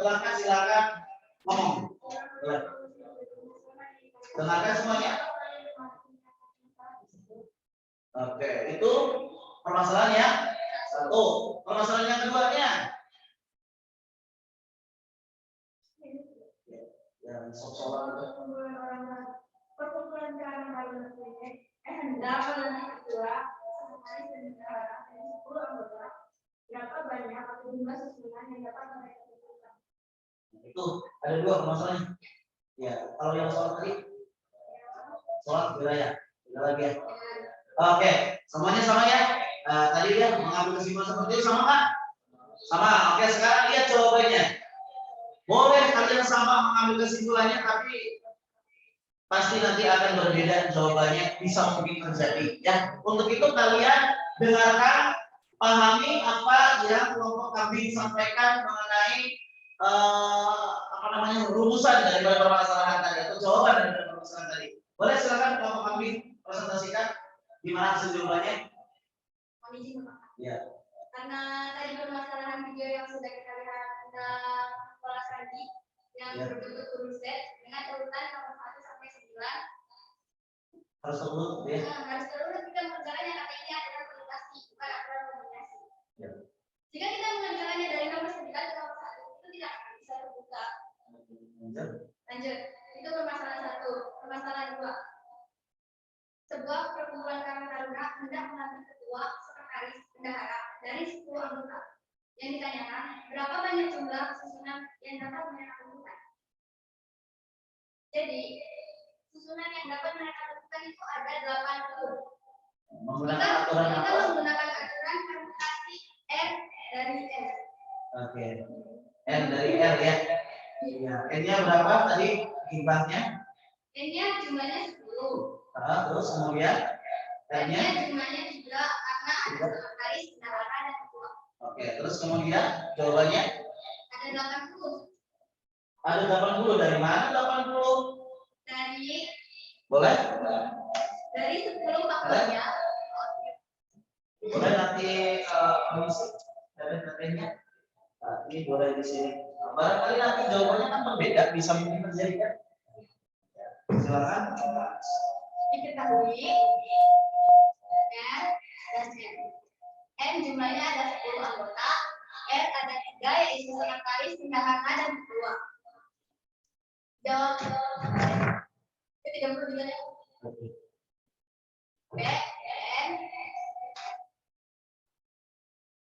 langkah, silakan ngomong. Boleh. Dengarkan semuanya. Oke, itu permasalahannya. 1. Permasalahan yang keduanya. Yang sok-sokan itu. Perkumpulan kalangan alumni dalam kedua hari sementara 10 anggota. Berapa banyak atau jumlah susunan yang dapat mereka tentukan? Itu ada 2 permasalahannya. Ya, kalau yang soal tadi sholat wilayah. Tidak lagi ya. Oke, semuanya sama ya. Tadi dia mengambil kesimpulan seperti itu sama kan? Sama. Oke, sekarang lihat jawabannya. Boleh kalian sama mengambil kesimpulannya, tapi pasti nanti akan berbeda jawabannya, bisa mungkin terjadi. Ya, untuk itu kalian dengarkan, pahami apa yang kelompok kami sampaikan mengenai rumusan daripada permasalahan tadi atau jawaban dari permasalahan tadi. Boleh silakan kelompok kami presentasikan gimana hasil jawabannya. Mohon izin Pak. Ya. Karena tadi permasalahan video yang sudah kita lihat tentang pola strategi yang berbentuk urutan dengan urutan nomor 1 sampai 9. Harus terurut ya. Harus terurut kita mengerjakannya karena ini adalah komunikasi bukan aturan komunikasi. Ya. Jika kita mengerjakannya dari nomor 9 ke nomor 1 itu tidak akan bisa terbuka. Lanjut. Itu permasalahan 1. Permasalahan 2. Sebuah perkumpulan karang taruna hendak melantik ketua, sekretaris, bendahara dari 10 anggota. Yang ditanyakan, berapa banyak jumlah susunan yang dapat mereka tentukan? Jadi, susunan yang dapat mereka tentukan itu ada 80. Menggunakan aturan Kita apa? menggunakan aturan permutasi R dari R. Oke. N dari R ya. Iya. N-nya berapa tadi akibatnya? N-nya jumlahnya 10. Terus kemudian N-nya N-nya jumlahnya juga karena ada sekretaris, bendahara, dan ketua. oke, terus kemudian jawabannya Ada 80. ada 80. Dari mana 80? Dari Boleh? 10 faktornya. Boleh nanti mengisi dari datanya. Ini boleh di sini. Barangkali nanti jawabannya kan berbeda, bisa mungkin terjadi kan? Ya, silakan. Diketahui R dan N. N jumlahnya ada 10 anggota, R ada 3 yaitu sekretaris, bendahara dan ketua. Jawab. Itu 33 ya. B N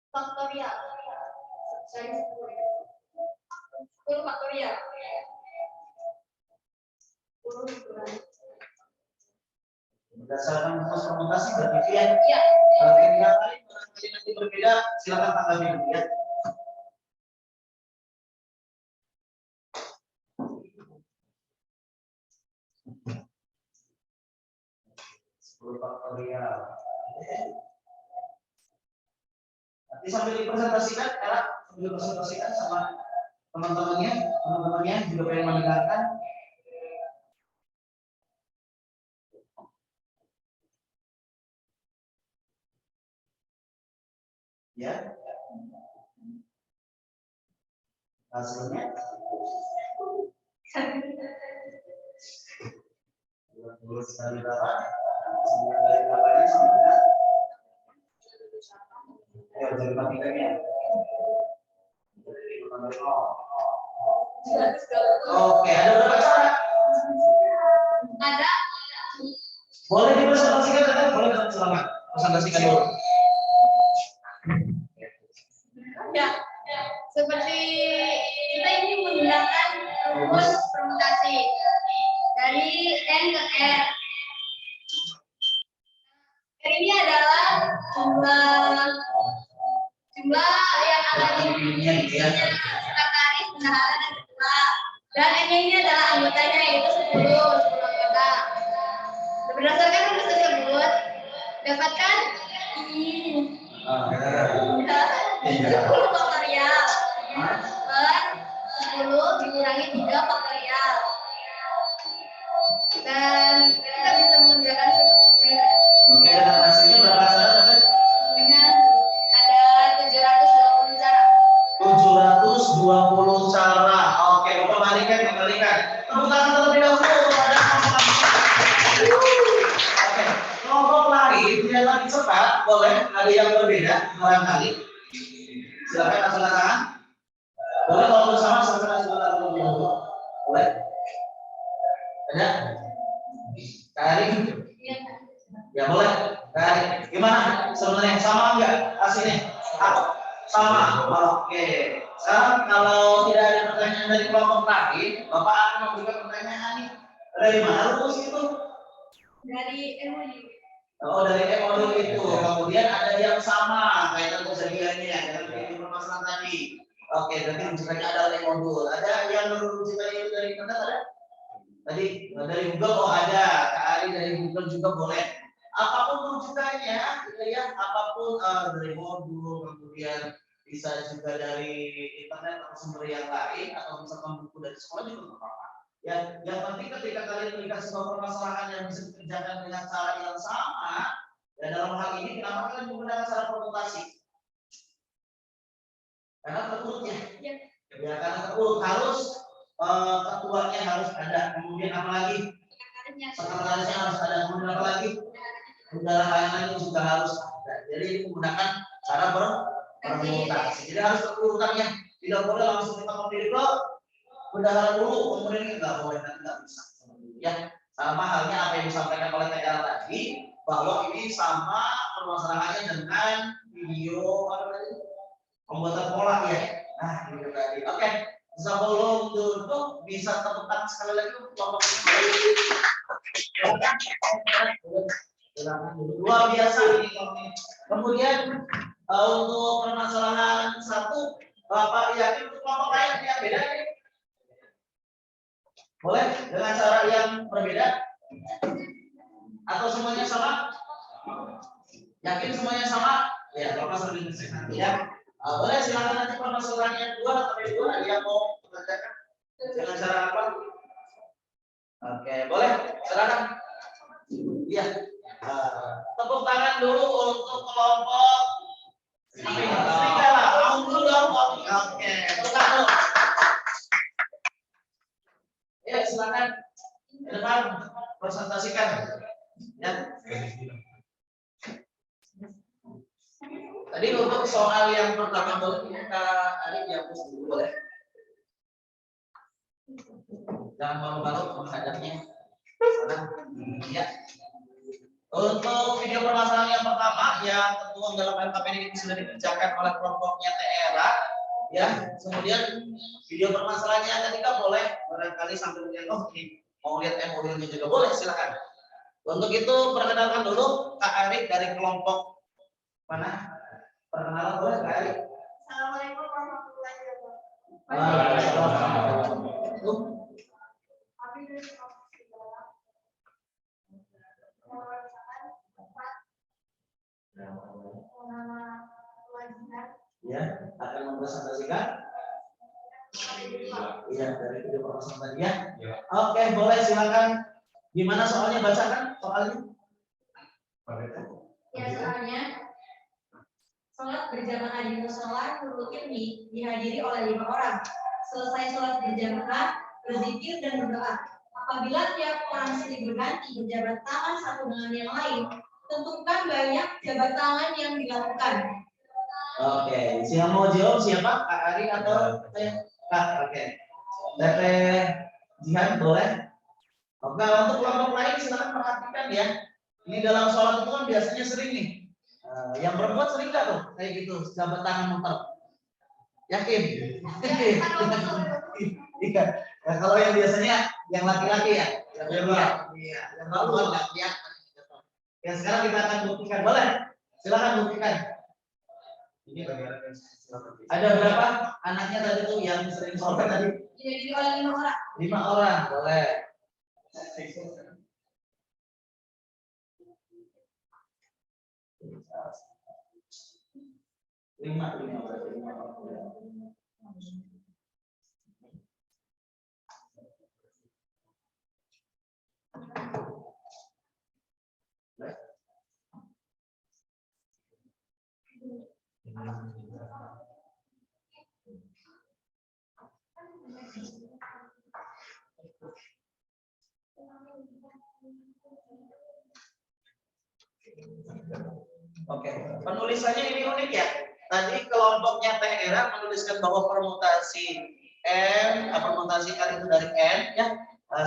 faktorial. Saya 10 faktorial. 10 dikurangi. Berdasarkan rumus permutasi berarti ya. Iya. Kalau yang lain barangkali nanti berbeda, silakan tanggapi nanti ya. Faktorial. Nanti sambil dipresentasikan, karena sambil dipresentasikan sama teman-temannya juga pengen mendengarkan. Ya, hasilnya 20 kali berapa? 9 kali berapanya sama dengan? Ya, jadi matikanya. Oke, ada berapa cara? Ada. Boleh dipresentasikan kan? Boleh, silakan. Presentasikan dulu. Ya, seperti kita ini menggunakan rumus permutasi dari N ke R. R ini adalah jumlah yang ada di sekretaris, bendahara dan ketua. Dan N ini adalah anggotanya yaitu 10 anggota. Berdasarkan rumus tersebut, dapatkan ini. 10 faktorial per 10 dikurangi 3 faktorial. Dan kita bisa mengerjakan seperti ini. Oke, dan hasilnya berapa cara tadi? Dengan ada 720 cara. 720 cara. Oke, kembalikan. Tepuk tangan terlebih dahulu kepada Oke, kelompok lain yang lagi cepat, boleh ada yang berbeda barangkali. Silakan angkat tangan. Boleh kalau bersama silakan angkat tangan terlebih dahulu. Boleh. Ada? Kari? Ya boleh. Kari. Gimana? Sebenarnya sama enggak hasilnya? Sama. Oke. Sekarang kalau tidak ada pertanyaan dari kelompok lain, Bapak akan memberikan pertanyaan nih. Dari mana rumus itu? Dari MOU. Oh, dari modul itu. Kemudian ada yang sama kaitan kejadiannya dengan itu permasalahan tadi. Oke, berarti rujukannya adalah modul. Ada yang rujukannya itu dari mana? Ada? Tadi dari Google. Oh ada. Kak Ari dari Google juga boleh. Apapun rujukannya, gitu ya. Apapun dari modul, kemudian bisa juga dari internet atau sumber yang lain, atau misalkan buku dari sekolah juga nggak apa-apa. Ya, yang penting ketika kalian dikasih sebuah permasalahan yang bisa dikerjakan dengan cara yang sama, dan dalam hal ini kenapa kalian menggunakan cara permutasi? Karena terurut ya. Ya, karena terurut harus ketuanya harus ada, kemudian apa lagi? Sekretarisnya harus ada, kemudian apa lagi? Bendaharanya juga harus ada. Jadi menggunakan cara permutasi. Jadi harus terurutannya. Tidak boleh langsung kita memilih ke bendahara dulu, kemudian kita nggak boleh, nanti nggak bisa. Ya, sama halnya apa yang disampaikan oleh TR tadi, bahwa ini sama permasalahannya dengan video pembuatan pola ya. Nah, itu tadi. Oke, sebelum tutup bisa tepuk tangan sekali lagi untuk kelompok ini. Luar biasa ini. Kemudian untuk permasalahan satu, Bapak yakin untuk kelompok lain yang beda? Boleh dengan cara yang berbeda? Atau semuanya sama? Yakin semuanya sama? Ya, Bapak sudah dicek nanti ya. Boleh silakan nanti permasalahannya 2 atau 2 ada yang mau mengerjakan dengan cara apa? Oke, boleh silakan. Iya. Tepuk tangan dulu untuk kelompok serigala. Mau dulu dong. Oke. silakan ke depan presentasikan. Ya. Tadi untuk soal yang pertama boleh kita Arif dihapus dulu boleh. Jangan malu-malu menghadapnya. Ya. Untuk video permasalahan yang pertama yang tertuang dalam LKPD ini sudah dikerjakan oleh kelompoknya TERA. Ya, kemudian video permasalahannya ketika boleh barangkali sambil melihat ini mau lihat modulnya juga boleh silakan. Untuk itu perkenalkan dulu Kak Arif dari kelompok mana? Perkenalan boleh Kak Arif? Assalamualaikum warahmatullahi wabarakatuh. Waalaikumsalam. Kami dari kelompok sebelah mengerjakan tempat nama kewajiban. Ya, akan mempresentasikan. Iya, dari video permasalahan tadi ya. Oke, boleh silakan. Gimana soalnya bacakan soalnya? Ya, soalnya sholat berjamaah di musola Nurul Ilmi dihadiri oleh 5 orang. Selesai sholat berjamaah, berzikir dan berdoa. Apabila tiap orang silih berganti berjabat tangan satu dengan yang lain, tentukan banyak jabat tangan yang dilakukan. Oke, siapa mau jawab siapa? Kak Ari atau Kak? Oke. Teteh Jihan boleh? Oke, untuk kelompok lain silakan perhatikan ya. Ini dalam sholat itu kan biasanya sering nih. Yang perempuan sering nggak tuh kayak gitu, jabat tangan muter? Yakin? Iya. Nah, kalau yang biasanya yang laki-laki ya, yang perempuan nggak kelihatan. Ya sekarang kita akan buktikan, boleh? Silakan buktikan. Ini bagaimana? Ada berapa anaknya tadi tuh yang sering sholat tadi? Dihadiri oleh 5 orang. 5 orang, boleh. Lima berarti 5 orang. Oke, penulisannya ini unik ya. Tadi kelompoknya TERA menuliskan bahwa permutasi permutasi R itu dari N ya.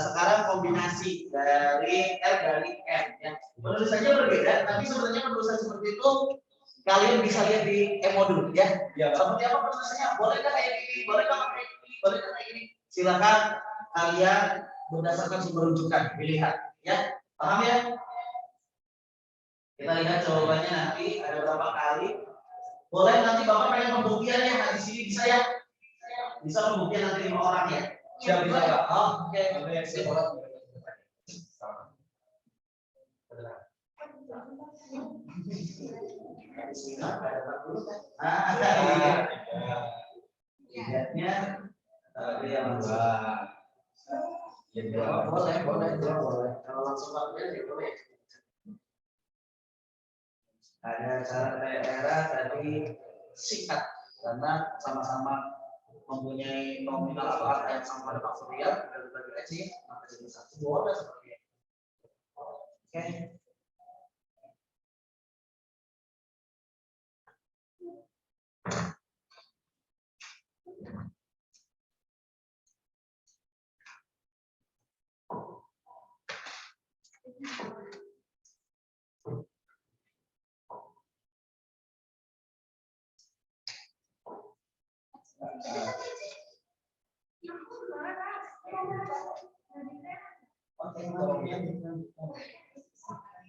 Sekarang kombinasi dari R dari N ya. Penulisannya berbeda, tapi sebenarnya penulisan seperti itu kalian bisa lihat di modul ya. Seperti apa penulisannya? Bolehkah kayak gini? Bolehkah kayak gini? Bolehkah kayak gini? Silakan kalian berdasarkan sumber rujukan dilihat ya. Paham ya? Kita lihat jawabannya nanti ada berapa kali. Boleh nanti Bapak pengen pembuktiannya di sini bisa ya? Bisa pembuktian nanti 5 orang ya? Siap bisa Pak? Oh, oke. Lihatnya yang boleh. Kalau langsung pakai boleh. Ada cara daerah tadi sikat karena sama-sama mempunyai nominal atau angka yang sama pada faktorial dari bagi aja maka jadi satu boleh seperti itu. Oke.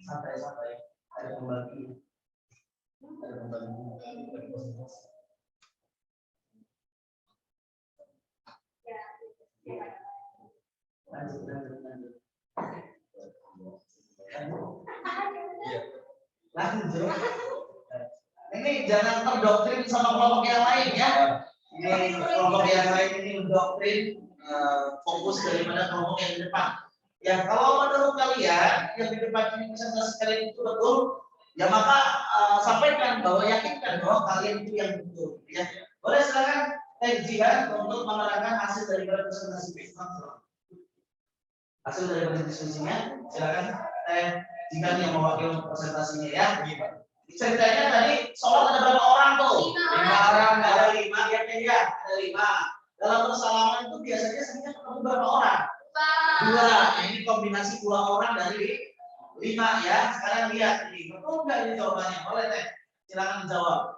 Santai-santai. Ada pembagi. Lanjut. Ini jangan terdoktrin sama kelompok yang lain ya. Ini kelompok yang lain ini mendoktrin fokus daripada kelompok yang di depan. Ya kalau menurut kalian yang di depan ini presentasi kalian itu betul, ya maka sampaikan bahwa yakinkan bahwa kalian itu yang betul. Ya boleh silakan Jihan untuk menerangkan hasil dari presentasi besok. Hasil dari diskusinya, silakan jika yang mewakili presentasinya ya. Ceritanya tadi sholat ada berapa orang tuh? 5 orang, ada 5, ya, ada 5. Dalam bersalaman itu biasanya sebenarnya ketemu berapa orang? 2. Nah, ini kombinasi 2 orang dari 5 ya. Sekarang lihat ini, betul nggak ini jawabannya? Boleh teh, silakan jawab.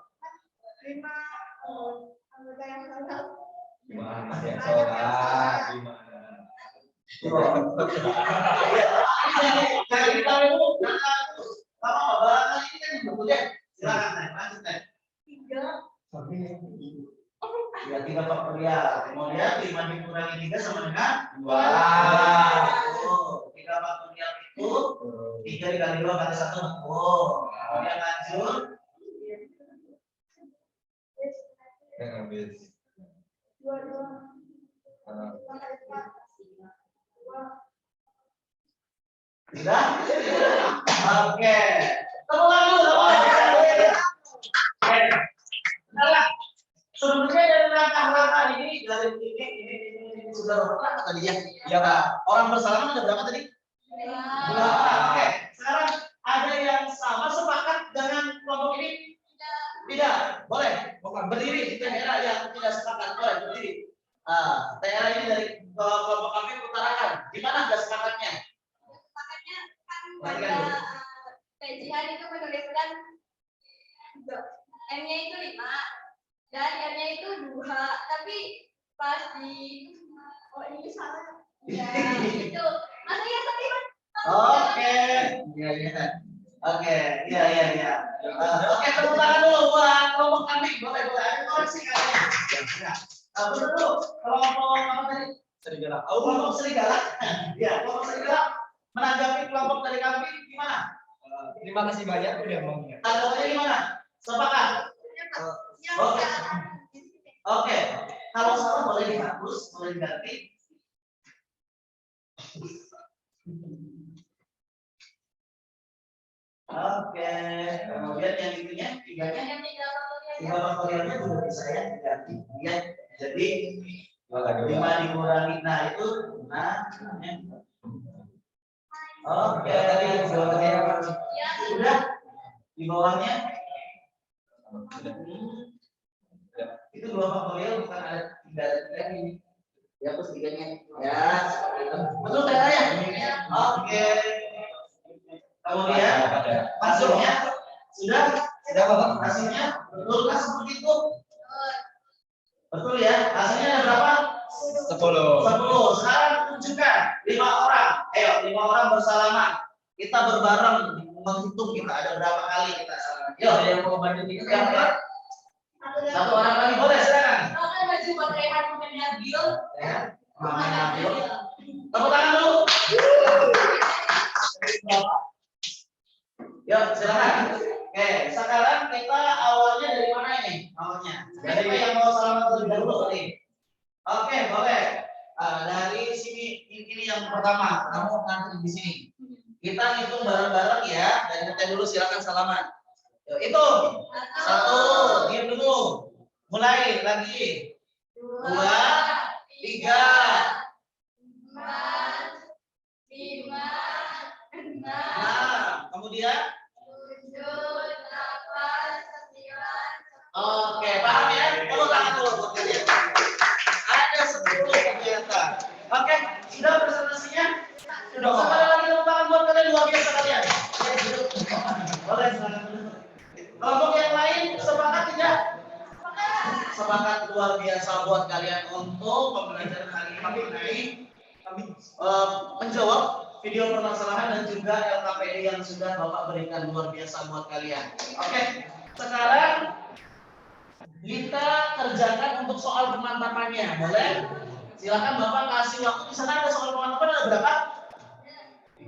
5 anggota yang sholat. Gimana ya sholat? Gimana? Jadi kita itu apa barangkali ini kan betul ya. Silakan teh, lanjut teh. 3. Ya 3 faktorial. Kemudian 5 dikurangi 3 sama dengan 2. 3 faktorial itu 3 dikali 2 kali 1 betul. Kemudian lanjut. Yang habis. 2. Tidak? Oke. Tepuk tangan dulu. Oke. Nah, sebenarnya dari langkah-langkah ini dari ini sudah berapa tadi ya? Ya Pak. Orang bersalaman ada berapa tadi? 2. Oke. Sekarang ada yang sama sepakat dengan kelompok ini? Tidak. Boleh. Berdiri. Daerah yang tidak sepakat boleh berdiri. Daerah ini dari kelompok kami utarakan. Gimana nggak sepakatnya? Makanya kan pada kajian itu menuliskan M-nya itu 5 dan R-nya itu 2, tapi pas di ini salah ya itu maksudnya tadi kan Oke. Iya iya. Oke. Iya iya iya. Oke, tepuk tangan dulu buat kelompok kami. Boleh boleh. Ada koreksi kalian. Ya. Betul dulu. Kelompok apa tadi? Serigala. Kelompok serigala. Ya, kelompok serigala menanggapi kelompok dari kami gimana? Terima kasih banyak udah ngomongnya. Tanggapannya gimana? Sepakat? Oke. Oke. Kalau salah boleh dihapus, boleh diganti. Oke. Kemudian yang itunya, 3-nya, 3 faktorialnya juga bisa ya diganti. Ya. Jadi 5 dikurangi, nah itu, oke. Sudah di bawahnya. Itu 2 faktorial bukan ada 3 ini. Ya plus 3-nya. Ya, seperti itu. Betul tidak ya? Oke. Kemudian hasilnya sudah Bapak? Hasilnya betul seperti itu? Betul ya? Hasilnya ada berapa? 10. Sekarang tunjukkan 5 orang. Ayo 5 orang bersalaman. Kita berbareng menghitung kita ada berapa kali kita salaman. Yuk, yang mau bantu kita. 1 orang lagi boleh silakan. Kan baju pakai hati Nabil. Ya. Mama Nabil. Tepuk tangan dulu. Yuk, silakan. Oke, sekarang kita awalnya dari mana ini? Awalnya. Dari yang mau salaman terlebih dahulu tadi. Oke, boleh. Dari sini ini yang pertama. Kamu nanti di sini. Kita hitung bareng-bareng ya. Dari kita dulu silakan salaman. Yuk, itu. 1, diam dulu. Mulai lagi. 2, 3, 4, 5, 6, 6. Kemudian 7, 8, 9. oke, paham ya? Tepuk tangan dulu buat kalian. Ada 10 ternyata. Oke, sudah presentasinya? Sudah. Sekali lagi tepuk tangan buat kalian, luar biasa kalian. Boleh silakan dulu. Kelompok yang lain sepakat tidak? Sepakat, luar biasa buat kalian untuk pembelajaran hari ini mengenai menjawab video permasalahan dan juga LKPD yang sudah Bapak berikan, luar biasa buat kalian. Oke, sekarang kita kerjakan untuk soal pemantapannya, boleh? Silakan Bapak kasih waktu. Di sana ada soal pemantapan ada berapa?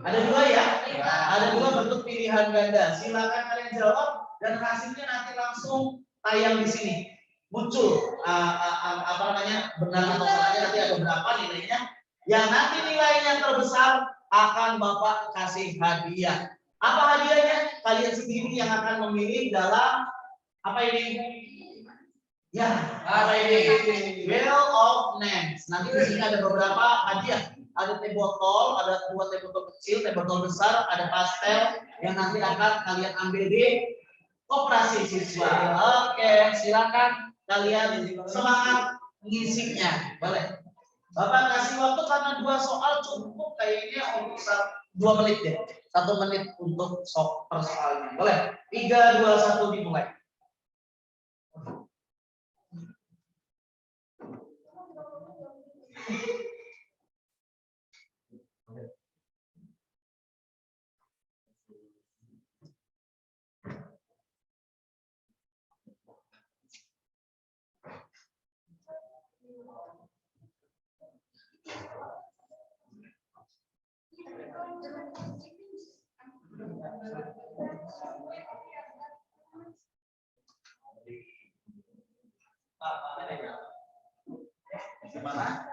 Ada 2 ya? Ada 2 bentuk pilihan ganda. Silakan kalian jawab dan hasilnya nanti langsung tayang di sini. Muncul apa namanya benar atau salahnya nanti ada berapa nilainya. Yang nanti nilainya terbesar akan Bapak kasih hadiah. Apa hadiahnya? Kalian sendiri yang akan memilih dalam apa ini? Ya, apa ini? Wheel of Names. Nanti di sini ada beberapa hadiah. ada teh botol, ada 2 teh botol kecil, teh botol besar, ada pastel yang nanti akan kalian ambil di koperasi siswa. Oke, silakan kalian semangat ngisinya. Boleh. Bapak kasih waktu karena 2 soal cukup kayaknya untuk 2 menit deh. 1 menit untuk persoalannya. Boleh. 3, 2, 1 dimulai. Gimana?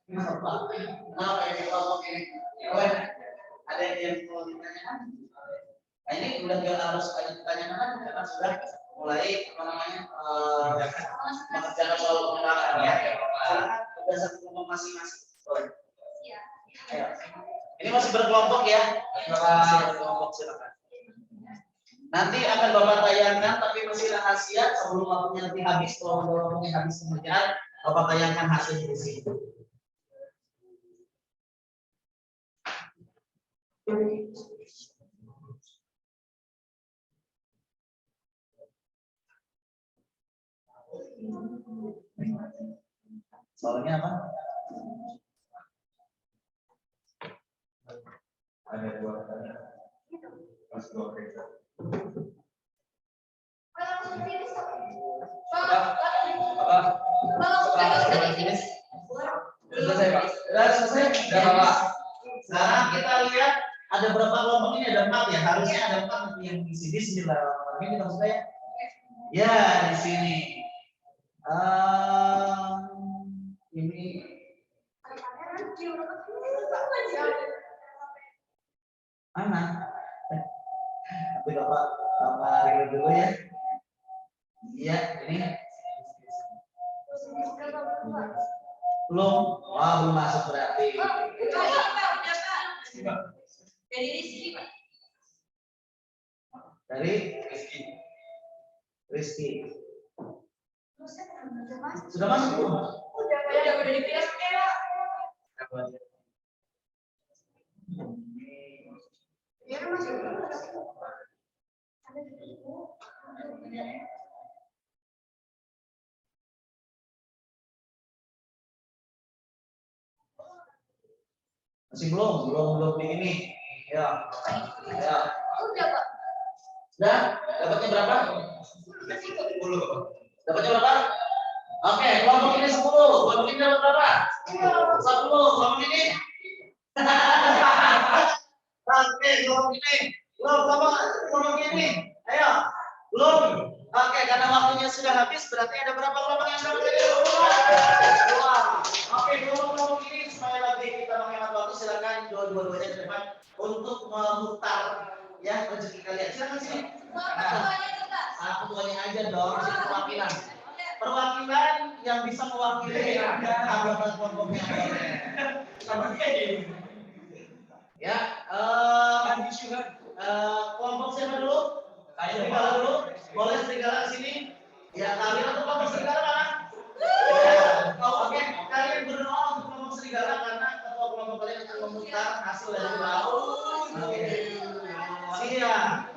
Kenapa? Kenapa ini kelompok ini? Ada yang mau ditanyakan? Nah, ini udah gak harus ada ditanyakan karena sudah mulai apa namanya mengerjakan soal pengembangan ya. Silakan berdasar kelompok masing-masing. Ayo. Ini masih berkelompok ya? Masih berkelompok, silakan. Nanti akan Bapak tayangkan, tapi masih rahasia sebelum waktunya nanti habis. Kalau waktunya habis pengerjaan, Bapak tayangkan hasilnya di sini. Soalnya apa? Ada 2 tadi. Pas 2 kerja. Selesai, Pak. Sudah selesai? Sudah, Pak. Sekarang kita lihat ada berapa kelompok ini, ada 4 ya. Harusnya ada 4 nanti yang di sini. Bismillahirrahmanirrahim. Kita sudah ya? Ya, di sini. Ini mana? Nanti Bapak review dulu ya. Iya, ini belum. Wah, belum masuk berarti. Dari Rizky, Pak. Dari Rizky. Sudah masuk belum? Udah dipilih Pak. Ya, masuk. Masih belum di ini. Ya. Udah, Pak. Sudah? Dapatnya berapa? 10. Dapatnya berapa? Oke, kelompok ini 10. Kelompok ini dapat berapa? 10. Kelompok ini? Oke, kelompok ini. Kelompok ini. Ayo. Belum. Oke, karena waktunya sudah habis, berarti ada berapa kelompok yang dapat ini? 2. Oke, kelompok ini supaya lagi kita menghemat waktu, silakan dua-duanya ke depan untuk memutar ya rezeki kalian. Silakan sini. Ketuanya aja dong, sini perwakilan. Perwakilan yang bisa mewakili anggota kelompoknya. Ya, kelompok siapa dulu? Serigala dulu. Boleh serigala sini. Ya, kalian untuk kelompok serigala mana? Oke, kalian berdoa untuk kelompok serigala karena ketua kelompok kalian akan memutar hasil dari laut. Oke. Siap.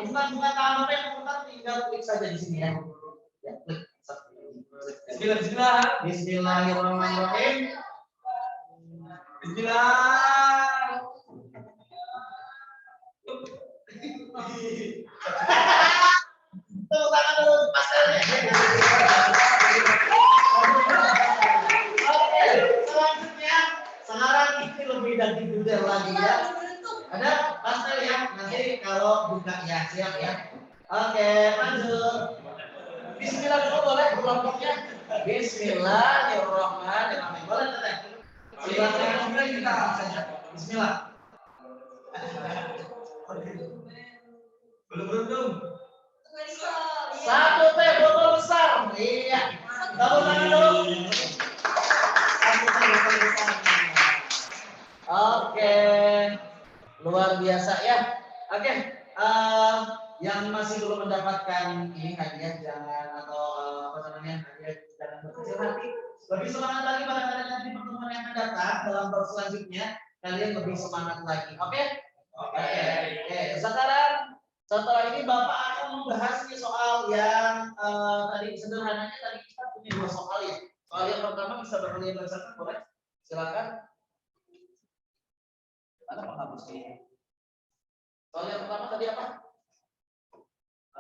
Bukan tangan apa yang memutar, tinggal klik saja di sini ya. Ya, klik. Bismillahirrahmanirrahim. Bismillah. Tepuk tangan dulu pastelnya. Oke, selanjutnya sekarang ini lebih detail lagi ya. Ada pastel ya, nanti kalau buka ya siap ya. Oke, lanjut. Bismillah dulu boleh kelompoknya. Bismillahirrahmanirrahim. Boleh teteh. Silakan kita saja. Bismillah. Belum beruntung. 1 teh botol besar. Iya. Tepuk tangan dulu. Oke, luar biasa ya. Oke, yang masih belum mendapatkan ini hadiah jangan atau apa namanya hadiah jangan berkecil hati. Lebih semangat lagi pada nanti pertemuan yang akan datang dalam bab selanjutnya kalian lebih semangat lagi. Oke? Oke. Sekarang setelah ini Bapak akan membahas soal yang tadi sederhananya tadi kita punya 2 soal ya. Soal yang pertama bisa kalian bacakan boleh? Silakan. Ada penghapusnya. Soal yang pertama tadi apa?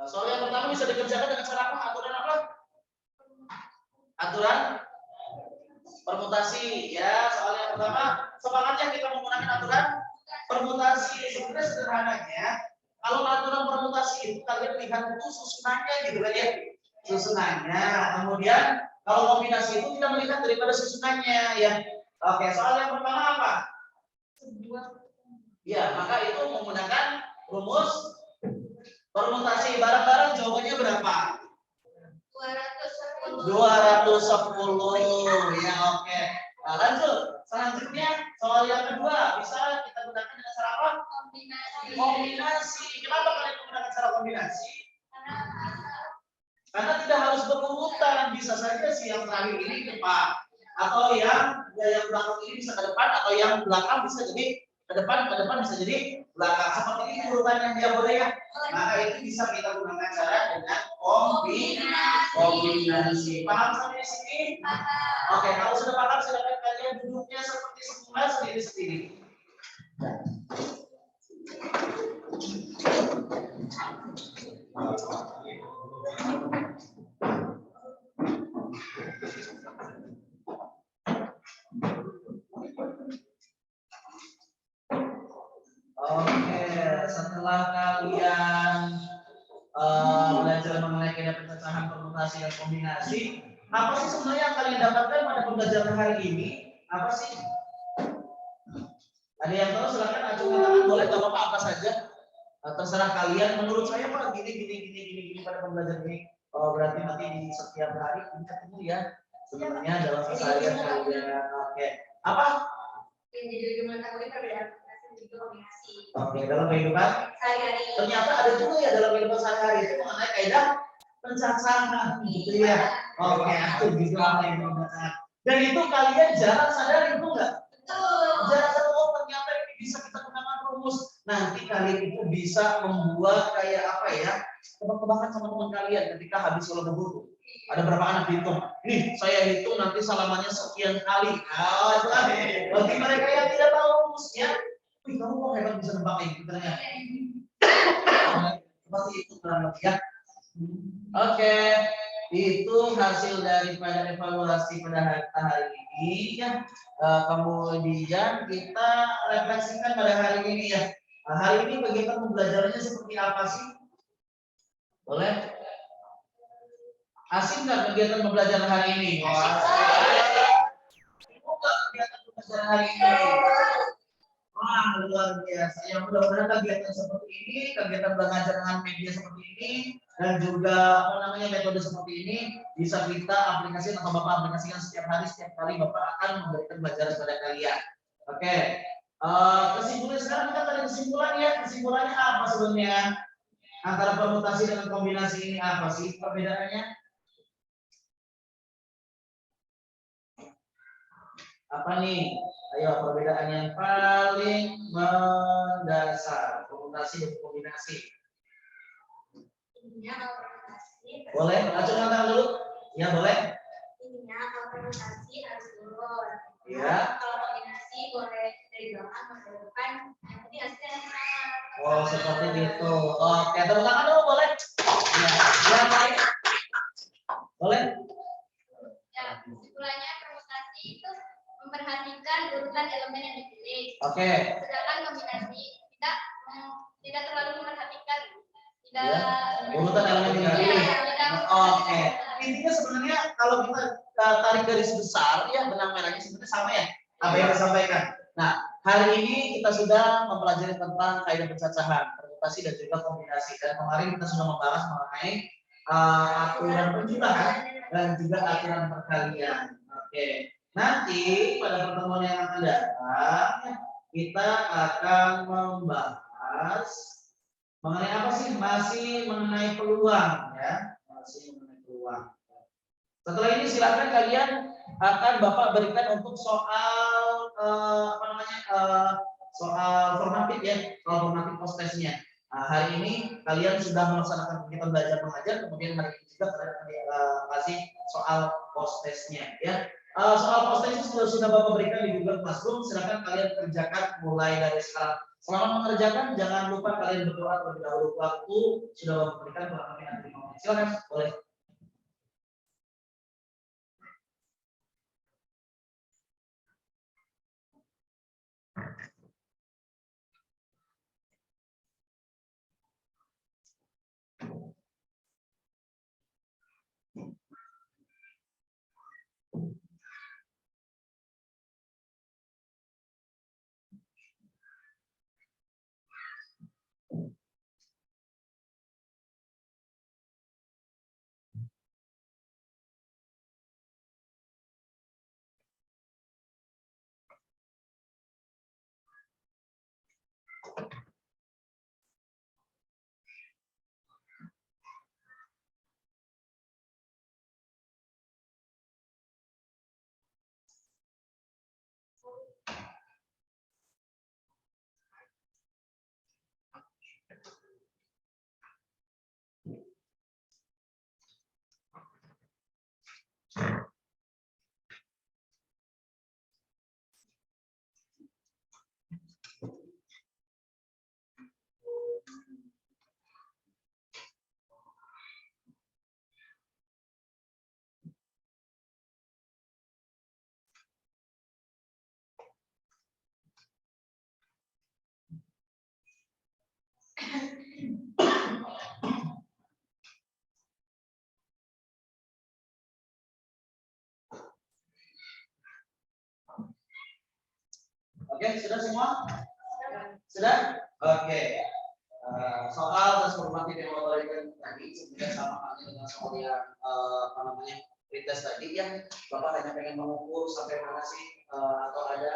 Soal yang pertama bisa dikerjakan dengan cara apa? Aturan apa? Aturan permutasi ya. Soal yang pertama semangatnya kita menggunakan aturan permutasi. Sebenarnya sederhananya kalau aturan permutasi itu kalian lihat itu susunannya gitu kan ya. Susunannya. Kemudian kalau kombinasi itu kita melihat daripada susunannya ya. Oke, soal yang pertama apa? Ya, maka itu menggunakan rumus permutasi. Bareng-bareng jawabannya berapa? 210. Ya, oke. Nah, lanjut. Selanjutnya soal yang kedua bisa kita gunakan dengan cara apa? Kombinasi. Kenapa kalian menggunakan cara kombinasi? Karena tidak harus berurutan. Bisa saja sih yang terakhir ini depan, atau yang belakang ini bisa ke depan, atau yang belakang bisa jadi ke depan bisa jadi belakang. Seperti ini urutannya dia boleh ya. Maka itu bisa kita gunakan cara dengan kombinasi. Paham sampai sini? Oke, kalau sudah paham silakan kalian duduknya seperti semula sendiri-sendiri. Oke, setelah kalian belajar mengenai kaidah pencacahan, permutasi dan kombinasi, apa sih sebenarnya yang kalian dapatkan pada pembelajaran hari ini? Apa sih? Ada yang tahu? Silakan acungkan tangan, boleh nggak apa-apa apa saja. Terserah kalian. Menurut saya Pak gini pada pembelajaran ini. Berarti nanti di setiap hari ini ketemu ya. Sebenarnya dalam keseharian kalian. Oke. Apa? Oke, dalam kehidupan sehari-hari. Ternyata ada juga ya dalam kehidupan sehari-hari itu mengenai kaidah pencacahan gitu ya. Oke, aku gitu apa yang pencacahan. Dan itu kalian jarang sadar itu enggak? Jarang sadar ternyata ini bisa kita gunakan rumus. Nanti kalian itu bisa membuat kayak apa ya? Tebak-tebakan sama teman kalian ketika habis sholat zuhur. Ada berapa anak dihitung? Nih, saya hitung nanti salamannya sekian kali. Bagi mereka yang tidak tahu rumusnya, kamu kok hebat bisa nebak kayak gitu ternyata. Seperti itu kurang lebih ya. Oke, itu hasil daripada evaluasi pada hari ini ya. Kemudian kita refleksikan pada hari ini ya. Hari ini kegiatan pembelajarannya seperti apa sih? Boleh? Asik nggak kegiatan pembelajaran hari ini? Kegiatan pembelajaran hari ini? Wah, luar biasa. Ya, mudah-mudahan kegiatan seperti ini, kegiatan belajar dengan media seperti ini, dan juga metode seperti ini bisa kita aplikasikan atau Bapak aplikasikan setiap kali Bapak akan memberikan pelajaran kepada kalian. Oke. Kesimpulan sekarang kita tadi kesimpulannya. Kesimpulannya apa sebenarnya? Antara permutasi dengan kombinasi ini apa sih perbedaannya? Apa nih? Ayo, perbedaan yang paling mendasar permutasi dan kombinasi. Intinya kalau permutasi boleh, acungkan tangan dulu. Ya boleh. Intinya kalau permutasi harus turun. Ya. Kalau kombinasi boleh dari belakang ke depan. Yang penting hasilnya sama. Oh, seperti itu. Oke, tepuk tangan dulu boleh. Ya, yang lain. Boleh. Ya, kesimpulannya permutasi itu memperhatikan urutan elemen yang dipilih. Oke. Sedangkan kombinasi tidak terlalu memperhatikan urutan elemen yang dipilih. Oke. Intinya sebenarnya kalau kita tarik garis besar ya benang merahnya sebenarnya sama ya apa yang disampaikan. Nah, hari ini kita sudah mempelajari tentang kaidah pencacahan, permutasi dan juga kombinasi. Dan kemarin kita sudah membahas mengenai aturan penjumlahan. dan juga aturan perkalian. Oke. Nanti pada pertemuan yang akan datang kita akan membahas mengenai apa sih? Masih mengenai peluang ya, masih mengenai peluang. Setelah ini silakan kalian akan Bapak berikan untuk soal soal formatif ya, soal formatif post testnya. Nah, hari ini kalian sudah melaksanakan kegiatan belajar mengajar, kemudian hari ini juga kalian akan kasih soal post testnya ya. Soal post testnya sudah Bapak berikan di Google Classroom, silakan kalian kerjakan mulai dari sekarang. Selama mengerjakan jangan lupa kalian berdoa terlebih dahulu. Waktu sudah Bapak berikan kurang lebih 5 menit. Silakan, boleh. Oke, sudah semua? Sudah? Oke. Soal transformatif yang Bapak berikan tadi sebenarnya sama halnya dengan soal yang pretest tadi ya. Bapak hanya pengen mengukur sampai mana sih atau ada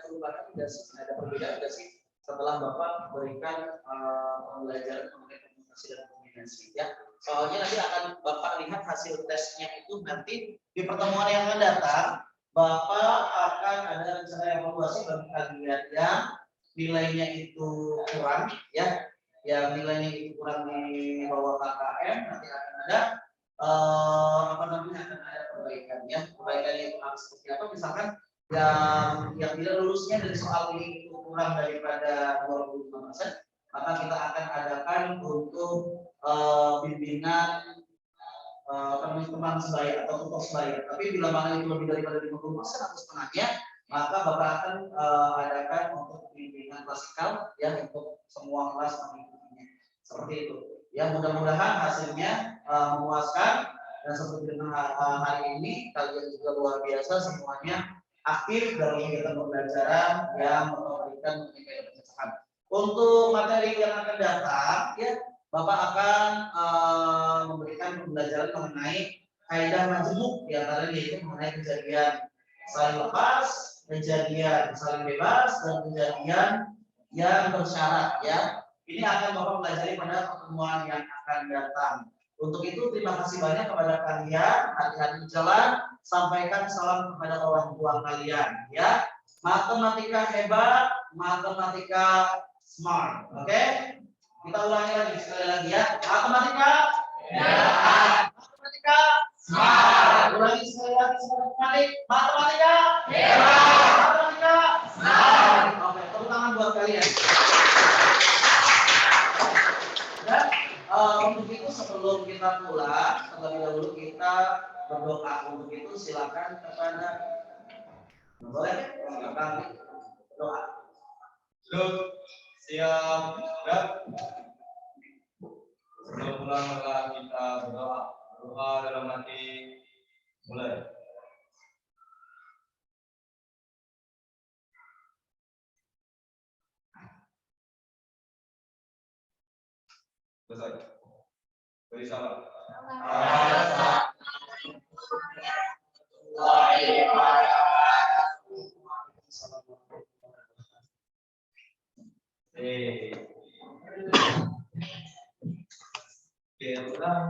perubahan tidak sih, ada perbedaan tidak sih setelah Bapak berikan pembelajaran mengenai komunikasi dan kombinasi ya. Soalnya nanti akan Bapak lihat hasil tesnya itu nanti di pertemuan yang akan datang. Bapak akan ada rencana evaluasi bagi kalian yang nilainya itu kurang ya, yang nilainya itu kurang di bawah KKM, nanti akan ada akan ada perbaikan ya. Perbaikannya itu harus seperti apa? Misalkan yang tidak lulusnya dari soal ini itu kurang daripada 25%, maka kita akan adakan untuk bimbingan teman-teman sebaya atau tutor sebaya. Tapi bila mana itu lebih daripada 50% atau setengahnya, maka Bapak akan adakan untuk bimbingan klasikal ya untuk semua kelas mengikutinya. Seperti itu. Ya, mudah-mudahan hasilnya memuaskan dan seperti dengan hari ini kalian juga luar biasa semuanya aktif dalam kegiatan pembelajaran yang memberikan mengenai pencegahan. Untuk materi yang akan datang ya, Bapak akan memberikan pembelajaran mengenai kaidah majemuk, di antaranya yaitu mengenai kejadian saling lepas, kejadian saling bebas, dan kejadian yang bersyarat ya. Ini akan Bapak pelajari pada pertemuan yang akan datang. Untuk itu terima kasih banyak kepada kalian, hati-hati di jalan, sampaikan salam kepada orang tua kalian ya. Matematika hebat, matematika smart, oke? Kita ulangi lagi sekali lagi ya. Matematika hebat, matematika smart. Ulangi sekali lagi matematika hebat, matematika smart. Oke, tepuk tangan buat kalian. Dan untuk itu sebelum kita pulang, terlebih dahulu kita berdoa. Untuk itu silakan kepada boleh silakan berdoa. Siap, gerak. Sebelum pulang adalah kita berdoa. Doa dalam hati, mulai. Selesai. Beri salam. Oke, ulang.